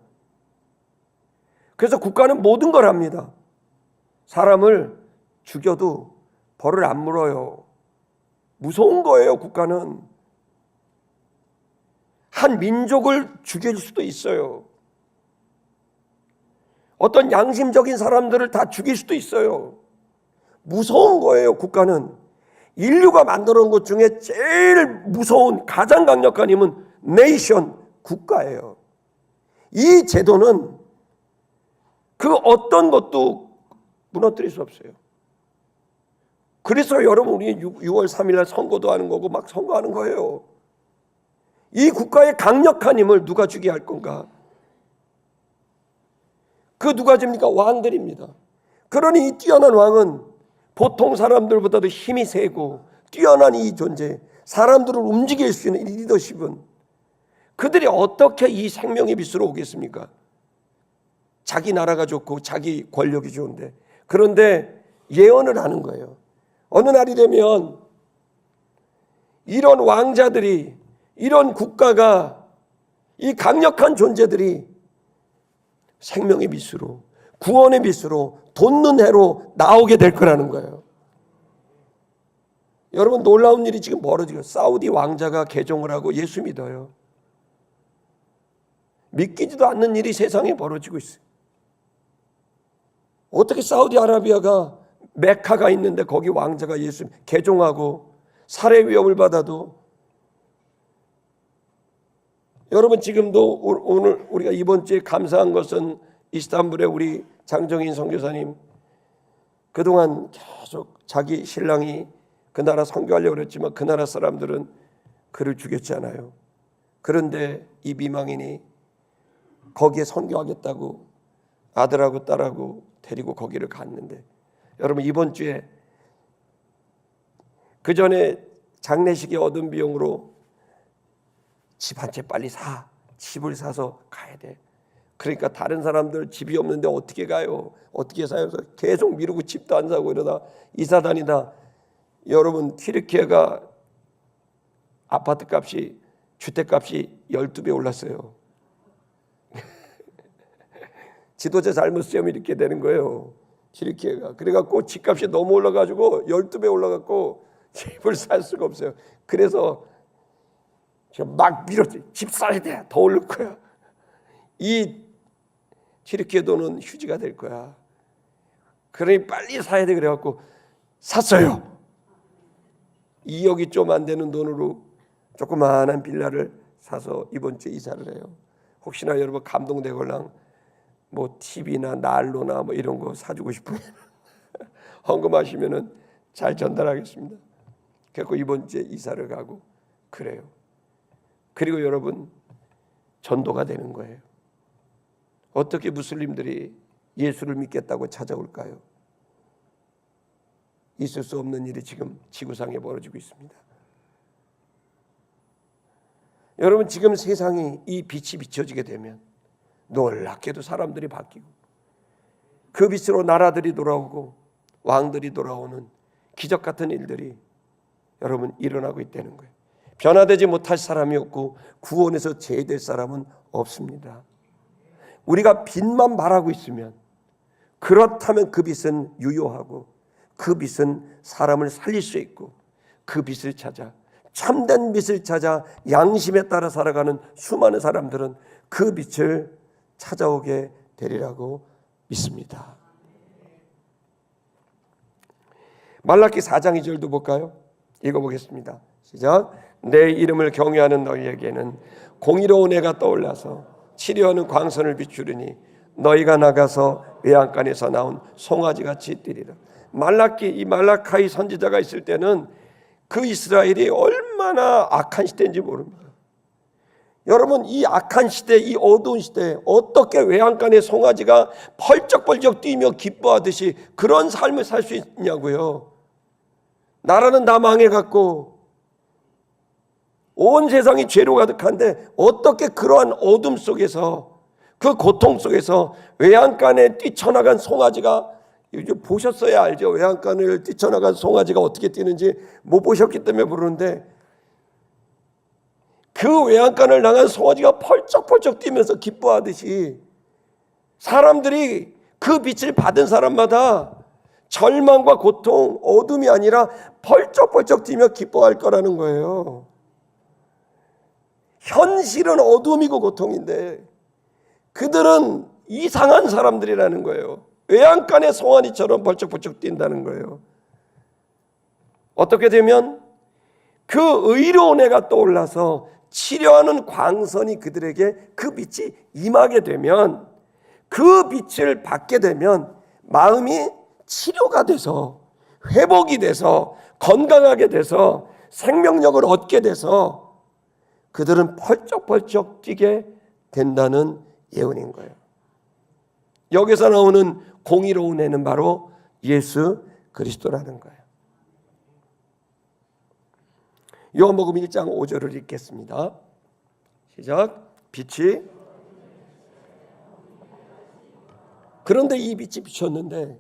그래서 국가는 모든 걸 합니다. 사람을 죽여도 벌을 안 물어요. 무서운 거예요. 국가는 한 민족을 죽일 수도 있어요. 어떤 양심적인 사람들을 다 죽일 수도 있어요. 무서운 거예요. 국가는 인류가 만들어 온 것 중에 제일 무서운, 가장 강력한 힘은 네이션, 국가예요. 이 제도는 그 어떤 것도 무너뜨릴 수 없어요. 그래서 여러분, 우리 6월 3일 날 선거도 하는 거고 막 선거하는 거예요. 이 국가의 강력한 힘을 누가 주게 할 건가? 그 누가 줍니까? 왕들입니다. 그러니 이 뛰어난 왕은 보통 사람들보다도 힘이 세고 뛰어난 이 존재, 사람들을 움직일 수 있는 이 리더십은 그들이 어떻게 이 생명의 빛으로 오겠습니까? 자기 나라가 좋고 자기 권력이 좋은데. 그런데 예언을 하는 거예요. 어느 날이 되면 이런 왕자들이, 이런 국가가, 이 강력한 존재들이 생명의 빛으로, 구원의 빛으로, 돋는 해로 나오게 될 거라는 거예요. 여러분, 놀라운 일이 지금 벌어지고, 사우디 왕자가 개종을 하고 예수 믿어요. 믿기지도 않는 일이 세상에 벌어지고 있어요. 어떻게 사우디아라비아가 메카가 있는데 거기 왕자가 예수 개종하고 살해 위협을 받아도, 여러분 지금도 오늘 우리가 이번 주에 감사한 것은 이스탄불의 우리 장정인 선교사님, 그동안 계속 자기 신랑이 그 나라 선교하려고 그랬지만 그 나라 사람들은 그를 죽였잖아요. 그런데 이 미망인이 거기에 선교하겠다고 아들하고 딸하고 데리고 거기를 갔는데, 여러분 이번 주에 그 전에 장례식에 얻은 비용으로 집 한 채 빨리 집을 사서 가야 돼. 그러니까 다른 사람들 집이 없는데 어떻게 가요? 어떻게 사요? 계속 미루고 집도 안 사고 이러다 이사 다니다, 여러분 튀르키예가 아파트 값이, 주택값이 12배 올랐어요. 지도자 잘못 쓰면 이렇게 되는 거예요. 튀르키예가. 그래갖고 집값이 너무 올라가지고 12배 올라갔고 집을 살 수가 없어요. 그래서 지금 막 밀었지. 집 사야 돼. 더 오를 거야. 이 튀르키예 돈은 휴지가 될 거야. 그러니 빨리 사야 돼. 그래갖고 샀어요. 2억이 좀 안 되는 돈으로 조그마한 빌라를 사서 이번 주에 이사를 해요. 혹시나 여러분 감동되걸랑 뭐 TV나 난로나 뭐 이런 거 사주고 싶으면 헌금하시면은 잘 전달하겠습니다. 그래서 이번 주에 이사를 가고 그래요. 그리고 여러분 전도가 되는 거예요. 어떻게 무슬림들이 예수를 믿겠다고 찾아올까요? 있을 수 없는 일이 지금 지구상에 벌어지고 있습니다. 여러분 지금 세상이 이 빛이 비춰지게 되면 놀랍게도 사람들이 바뀌고 그 빛으로 나라들이 돌아오고 왕들이 돌아오는 기적 같은 일들이 여러분 일어나고 있다는 거예요. 변화되지 못할 사람이 없고 구원에서 제외될 사람은 없습니다. 우리가 빛만 바라고 있으면, 그렇다면 그 빛은 유효하고 그 빛은 사람을 살릴 수 있고, 그 빛을 찾아 참된 빛을 찾아 양심에 따라 살아가는 수많은 사람들은 그 빛을 찾아오게 되리라고 믿습니다. 말라기 4장 2절도 볼까요? 읽어보겠습니다. 시작. 내 이름을 경외하는 너희에게는 공의로운 해가 떠올라서 치료하는 광선을 비추리니 너희가 나가서 외양간에서 나온 송아지같이 뛰리라. 이 말라카이 선지자가 있을 때는 그 이스라엘이 얼마나 악한 시대인지 모릅니다. 여러분 이 악한 시대, 이 어두운 시대에 어떻게 외양간의 송아지가 펄쩍펄쩍 뛰며 기뻐하듯이 그런 삶을 살 수 있냐고요. 나라는 다 망해갖고 온 세상이 죄로 가득한데 어떻게 그러한 어둠 속에서, 그 고통 속에서 외양간에 뛰쳐나간 송아지가, 이제 보셨어야 알죠. 외양간을 뛰쳐나간 송아지가 어떻게 뛰는지 못 보셨기 때문에 모르는데, 그 외양간을 나간 송아지가 펄쩍펄쩍 뛰면서 기뻐하듯이 사람들이 그 빛을 받은 사람마다 절망과 고통, 어둠이 아니라 펄쩍펄쩍 뛰며 기뻐할 거라는 거예요. 현실은 어둠이고 고통인데 그들은 이상한 사람들이라는 거예요. 외양간의 송아지처럼 벌쩍벌쩍 뛴다는 거예요. 어떻게 되면 그 의로운 해가 떠올라서 치료하는 광선이 그들에게, 그 빛이 임하게 되면, 그 빛을 받게 되면 마음이 치료가 돼서 회복이 돼서 건강하게 돼서 생명력을 얻게 돼서 그들은 펄쩍펄쩍 뛰게 된다는 예언인 거예요. 여기서 나오는 공의로운 해는 바로 예수 그리스도라는 거예요. 요한복음 1장 5절을 읽겠습니다. 시작. 빛이, 그런데 이 빛이 비쳤는데,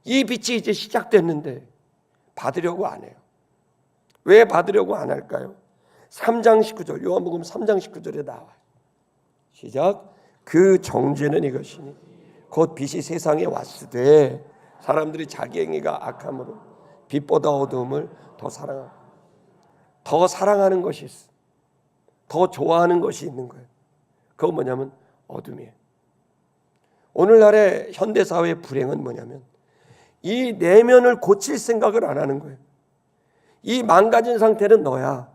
이 빛이 이제 시작됐는데 받으려고 안 해요. 왜 받으려고 안 할까요? 3장 19절, 요한복음 3장 19절에 나와요. 시작. 그 정죄는 이것이니 곧 빛이 세상에 왔으되 사람들이 자기 행위가 악함으로 빛보다 어두움을 더 사랑하는 것이 있어. 더 좋아하는 것이 있는 거예요. 그건 뭐냐면 어둠이에요. 오늘날의 현대사회의 불행은 뭐냐면 이 내면을 고칠 생각을 안 하는 거예요. 이 망가진 상태는 너야.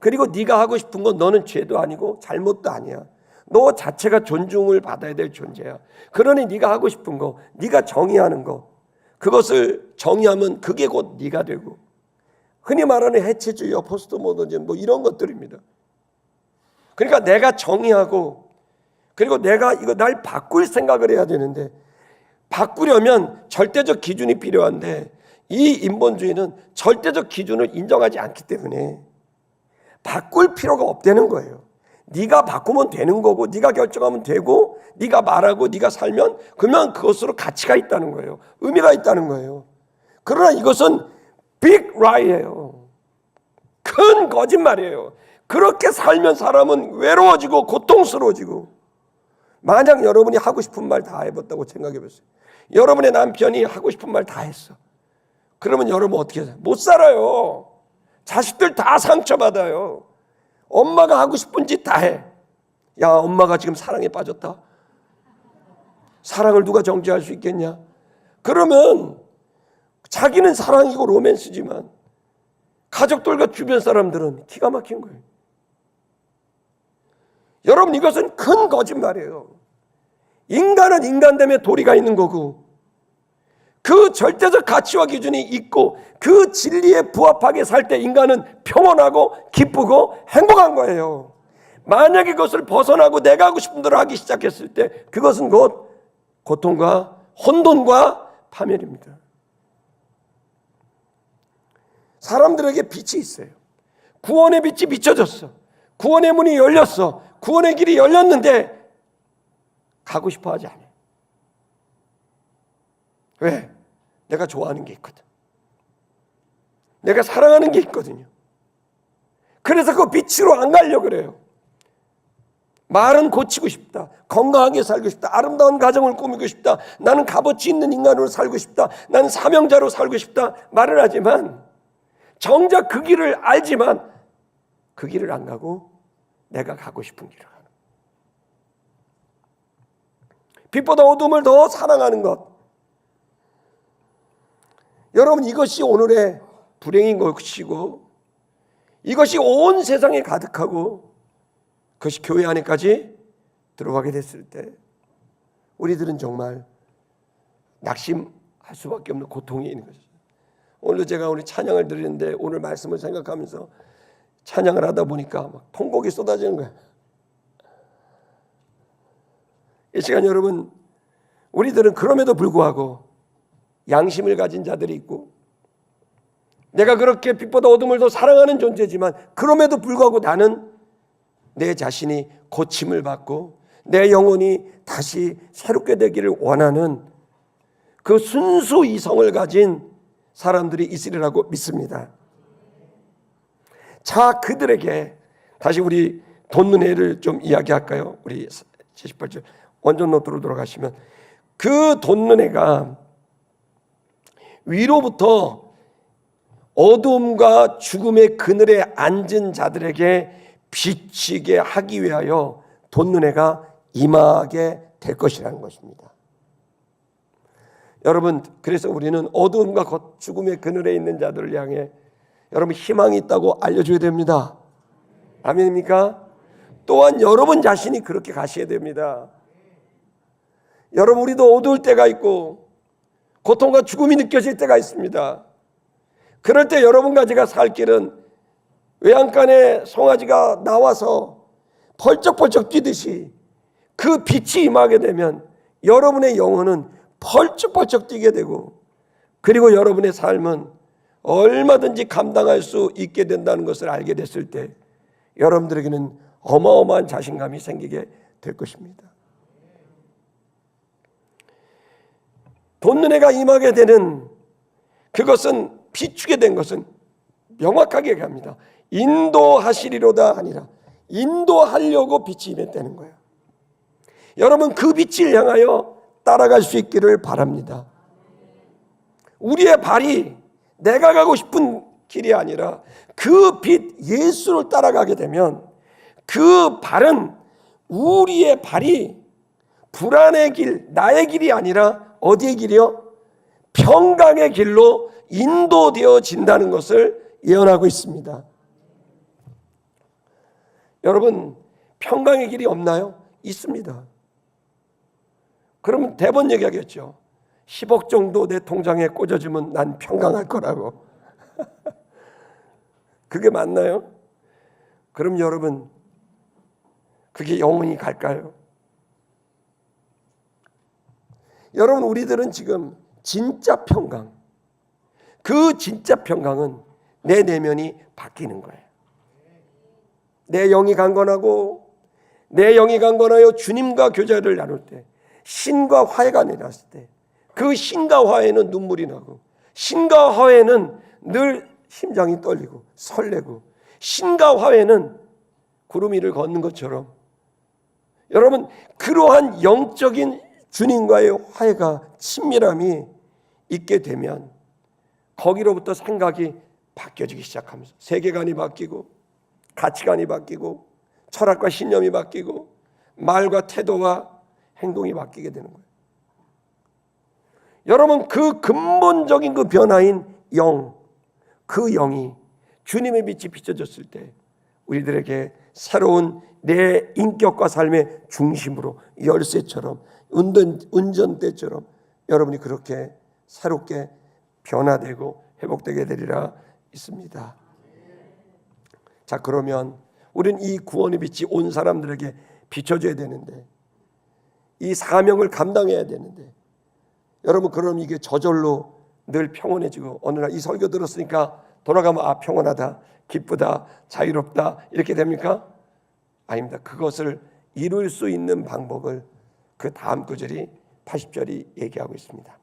그리고 네가 하고 싶은 건 너는 죄도 아니고 잘못도 아니야. 너 자체가 존중을 받아야 될 존재야. 그러니 네가 하고 싶은 거, 네가 정의하는 거, 그것을 정의하면 그게 곧 네가 되고, 흔히 말하는 해체주의와 포스트모더니즘 뭐 이런 것들입니다. 그러니까 내가 정의하고, 그리고 내가 이거 날 바꿀 생각을 해야 되는데, 바꾸려면 절대적 기준이 필요한데 이 인본주의는 절대적 기준을 인정하지 않기 때문에 바꿀 필요가 없다는 거예요. 네가 바꾸면 되는 거고, 네가 결정하면 되고, 네가 말하고 네가 살면 그러면 그것으로 가치가 있다는 거예요. 의미가 있다는 거예요. 그러나 이것은 빅 라이예요. 큰 거짓말이에요. 그렇게 살면 사람은 외로워지고 고통스러워지고. 만약 여러분이 하고 싶은 말 다 해봤다고 생각해 보세요. 여러분의 남편이 하고 싶은 말 다 했어. 그러면 여러분 어떻게 해요? 못 살아요. 자식들 다 상처받아요. 엄마가 하고 싶은 짓 다 해. 야, 엄마가 지금 사랑에 빠졌다. 사랑을 누가 정죄할 수 있겠냐? 그러면 자기는 사랑이고 로맨스지만 가족들과 주변 사람들은 기가 막힌 거예요. 여러분, 이것은 큰 거짓말이에요. 인간은 인간됨에 도리가 있는 거고, 그 절대적 가치와 기준이 있고 그 진리에 부합하게 살 때 인간은 평온하고 기쁘고 행복한 거예요. 만약에 그것을 벗어나고 내가 하고 싶은 대로 하기 시작했을 때 그것은 곧 고통과 혼돈과 파멸입니다. 사람들에게 빛이 있어요. 구원의 빛이 비춰졌어. 구원의 문이 열렸어. 구원의 길이 열렸는데 가고 싶어 하지 않아요. 왜? 내가 좋아하는 게 있거든. 내가 사랑하는 게 있거든요. 그래서 그 빛으로 안 가려고 그래요. 말은 고치고 싶다. 건강하게 살고 싶다. 아름다운 가정을 꾸미고 싶다. 나는 값어치 있는 인간으로 살고 싶다. 나는 사명자로 살고 싶다. 말을 하지만 정작 그 길을 알지만 그 길을 안 가고 내가 가고 싶은 길을 가는. 빛보다 어둠을 더 사랑하는 것. 여러분, 이것이 오늘의 불행인 것이고 이것이 온 세상에 가득하고 그것이 교회 안에까지 들어가게 됐을 때 우리들은 정말 낙심할 수밖에 없는 고통이 있는 것이죠. 오늘 제가 우리 찬양을 드리는데 오늘 말씀을 생각하면서 찬양을 하다 보니까 막 통곡이 쏟아지는 거예요. 이 시간 여러분, 우리들은 그럼에도 불구하고 양심을 가진 자들이 있고 내가 그렇게 빛보다 어둠을 더 사랑하는 존재지만 그럼에도 불구하고 나는 내 자신이 고침을 받고 내 영혼이 다시 새롭게 되기를 원하는 그 순수 이성을 가진 사람들이 있으리라고 믿습니다. 자, 그들에게 다시 우리 돋는해를 좀 이야기할까요? 우리 78절 원전 노트로 돌아가시면 그 돋는해가 위로부터 어둠과 죽음의 그늘에 앉은 자들에게 비치게 하기 위하여 돋는해가 임하게 될 것이라는 것입니다. 여러분, 그래서 우리는 어둠과 죽음의 그늘에 있는 자들을 향해 여러분 희망이 있다고 알려줘야 됩니다. 아멘입니까? 또한 여러분 자신이 그렇게 가셔야 됩니다. 여러분, 우리도 어두울 때가 있고 고통과 죽음이 느껴질 때가 있습니다. 그럴 때 여러분과 제가 살 길은 외양간에 송아지가 나와서 펄쩍펄쩍 뛰듯이 그 빛이 임하게 되면 여러분의 영혼은 펄쩍펄쩍 뛰게 되고 그리고 여러분의 삶은 얼마든지 감당할 수 있게 된다는 것을 알게 됐을 때 여러분들에게는 어마어마한 자신감이 생기게 될 것입니다. 돋는해가 임하게 되는 그것은 비추게 된 것은 명확하게 얘기합니다. 인도하시리로다 아니라 인도하려고 빛이 임했다는 거예요. 여러분, 그 빛을 향하여 따라갈 수 있기를 바랍니다. 우리의 발이 내가 가고 싶은 길이 아니라 그 빛 예수를 따라가게 되면 그 발은 우리의 발이 불안의 길, 나의 길이 아니라 어디의 길이요? 평강의 길로 인도되어진다는 것을 예언하고 있습니다. 여러분, 평강의 길이 없나요? 있습니다. 그러면 대번 얘기하겠죠. 10억 정도 내 통장에 꽂아주면 난 평강할 거라고. 그게 맞나요? 그럼 여러분, 그게 영원히 갈까요? 여러분, 우리들은 지금 진짜 평강, 그 진짜 평강은 내 내면이 바뀌는 거예요. 내 영이 강건하고, 내 영이 강건하여 주님과 교제를 나눌 때, 신과 화해가 내놨을 때, 그 신과 화해는 눈물이 나고, 신과 화해는 늘 심장이 떨리고 설레고, 신과 화해는 구름 위를 걷는 것처럼, 여러분, 그러한 영적인 주님과의 화해가 친밀함이 있게 되면 거기로부터 생각이 바뀌어지기 시작하면서 세계관이 바뀌고 가치관이 바뀌고 철학과 신념이 바뀌고 말과 태도와 행동이 바뀌게 되는 거예요. 여러분, 그 근본적인 그 변화인 영, 그 영이 주님의 빛이 비춰졌을 때 우리들에게 새로운 내 인격과 삶의 중심으로 열쇠처럼 운전대처럼 여러분이 그렇게 새롭게 변화되고 회복되게 되리라 있습니다. 자, 그러면 우리는 이 구원의 빛이 온 사람들에게 비춰줘야 되는데, 이 사명을 감당해야 되는데, 여러분, 그럼 이게 저절로 늘 평온해지고 어느 날 이 설교 들었으니까 돌아가면 아, 평온하다, 기쁘다, 자유롭다 이렇게 됩니까? 아닙니다. 그것을 이룰 수 있는 방법을 그 다음 구절이 80절이 얘기하고 있습니다.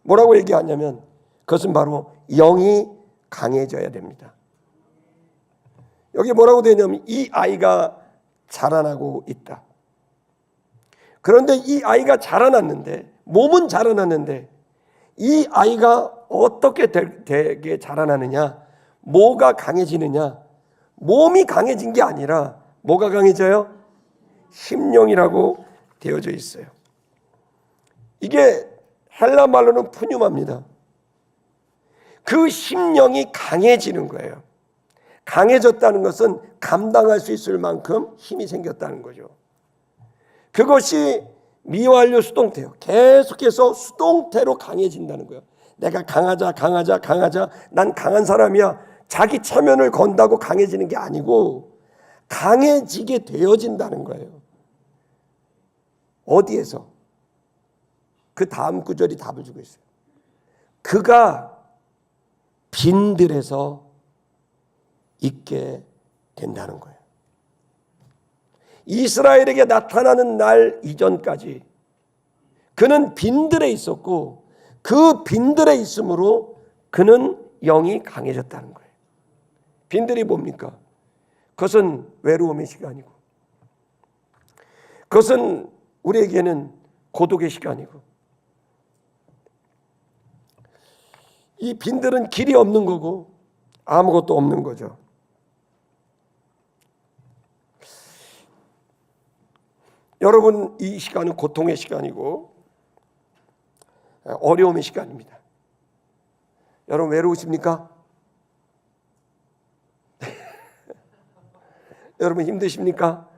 뭐라고 얘기하냐면 그것은 바로 영이 강해져야 됩니다. 여기 뭐라고 되냐면 이 아이가 자라나고 있다. 그런데 이 아이가 자라났는데, 몸은 자라났는데 이 아이가 어떻게 되게 자라나느냐, 뭐가 강해지느냐, 몸이 강해진 게 아니라 뭐가 강해져요? 심령이라고 되어져 있어요. 이게 헬라 말로는 푸뉴마입니다. 그 심령이 강해지는 거예요. 강해졌다는 것은 감당할 수 있을 만큼 힘이 생겼다는 거죠. 그것이 미완료 수동태예요. 계속해서 수동태로 강해진다는 거예요. 내가 강하자, 난 강한 사람이야. 자기 체면을 건다고 강해지는 게 아니고 강해지게 되어진다는 거예요. 어디에서? 그 다음 구절이 답을 주고 있어요. 그가 빈들에서 있게 된다는 거예요. 이스라엘에게 나타나는 날 이전까지 그는 빈들에 있었고, 그 빈들에 있으므로 그는 영이 강해졌다는 거예요. 빈들이 뭡니까? 그것은 외로움의 시간이고, 그것은 우리에게는 고독의 시간이고, 이 빈들은 길이 없는 거고 아무것도 없는 거죠. 여러분, 이 시간은 고통의 시간이고 어려움의 시간입니다. 여러분, 외로우십니까? 여러분, 힘드십니까?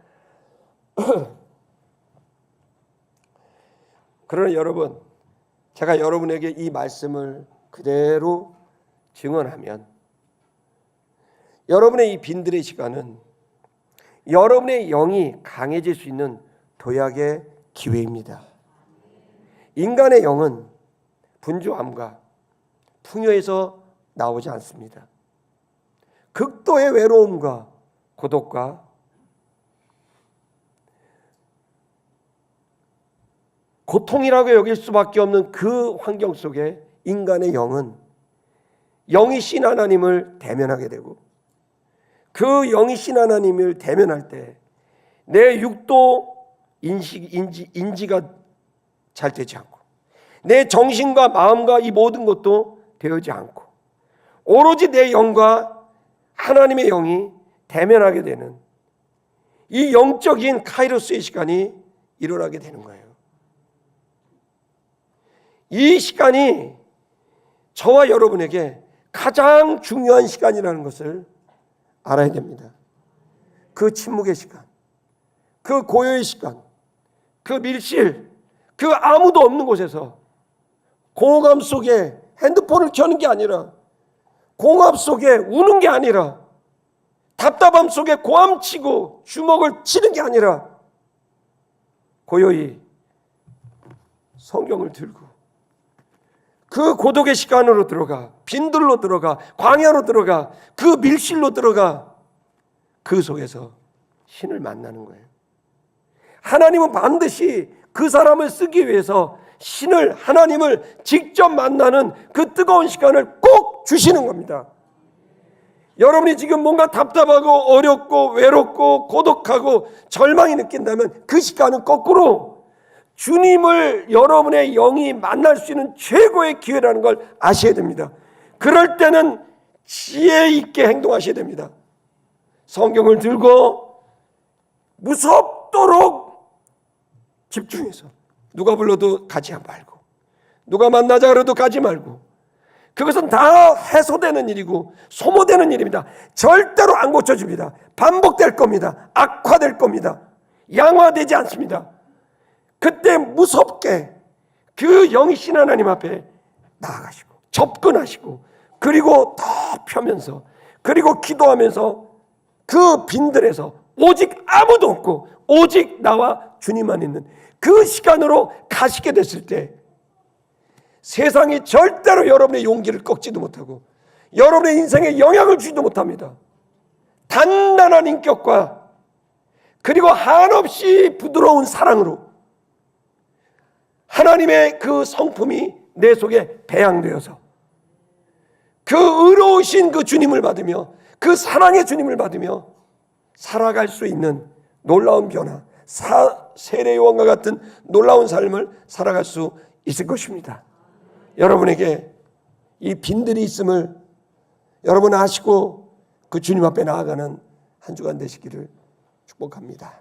그러나 여러분, 제가 여러분에게 이 말씀을 그대로 증언하면 여러분의 이 빈들의 시간은 여러분의 영이 강해질 수 있는 도약의 기회입니다. 인간의 영은 분주함과 풍요에서 나오지 않습니다. 극도의 외로움과 고독과 고통이라고 여길 수밖에 없는 그 환경 속에 인간의 영은 영이 신 하나님을 대면하게 되고, 그 영이 신 하나님을 대면할 때 내 육도 인지가 잘 되지 않고, 내 정신과 마음과 이 모든 것도 되어지 않고, 오로지 내 영과 하나님의 영이 대면하게 되는 이 영적인 카이로스의 시간이 일어나게 되는 거예요. 이 시간이 저와 여러분에게 가장 중요한 시간이라는 것을 알아야 됩니다. 그 침묵의 시간, 그 고요의 시간, 그 밀실, 그 아무도 없는 곳에서 공허감 속에 핸드폰을 켜는 게 아니라, 공허함 속에 우는 게 아니라, 답답함 속에 고함치고 주먹을 치는 게 아니라, 고요히 성경을 들고 그 고독의 시간으로 들어가, 빈들로 들어가, 광야로 들어가, 그 밀실로 들어가, 그 속에서 신을 만나는 거예요. 하나님은 반드시 그 사람을 쓰기 위해서 신을, 하나님을 직접 만나는 그 뜨거운 시간을 꼭 주시는 겁니다. 여러분이 지금 뭔가 답답하고 어렵고 외롭고 고독하고 절망이 느낀다면 그 시간은 거꾸로 주님을 여러분의 영이 만날 수 있는 최고의 기회라는 걸 아셔야 됩니다. 그럴 때는 지혜 있게 행동하셔야 됩니다. 성경을 들고 무섭도록 집중해서, 누가 불러도 가지 말고, 누가 만나자 그래도 가지 말고, 그것은 다 해소되는 일이고 소모되는 일입니다. 절대로 안 고쳐집니다. 반복될 겁니다. 악화될 겁니다. 양화되지 않습니다. 그때 무섭게 그 영이신 하나님 앞에 나아가시고 접근하시고, 그리고 더 펴면서, 그리고 기도하면서 그 빈들에서 오직 아무도 없고 오직 나와 주님만 있는 그 시간으로 가시게 됐을 때, 세상이 절대로 여러분의 용기를 꺾지도 못하고 여러분의 인생에 영향을 주지도 못합니다. 단단한 인격과 그리고 한없이 부드러운 사랑으로 하나님의 그 성품이 내 속에 배양되어서 그 의로우신 그 주님을 받으며, 그 사랑의 주님을 받으며 살아갈 수 있는 놀라운 변화, 세례요한과 같은 놀라운 삶을 살아갈 수 있을 것입니다. 여러분에게 이 빈들이 있음을 여러분 아시고 그 주님 앞에 나아가는 한 주간 되시기를 축복합니다.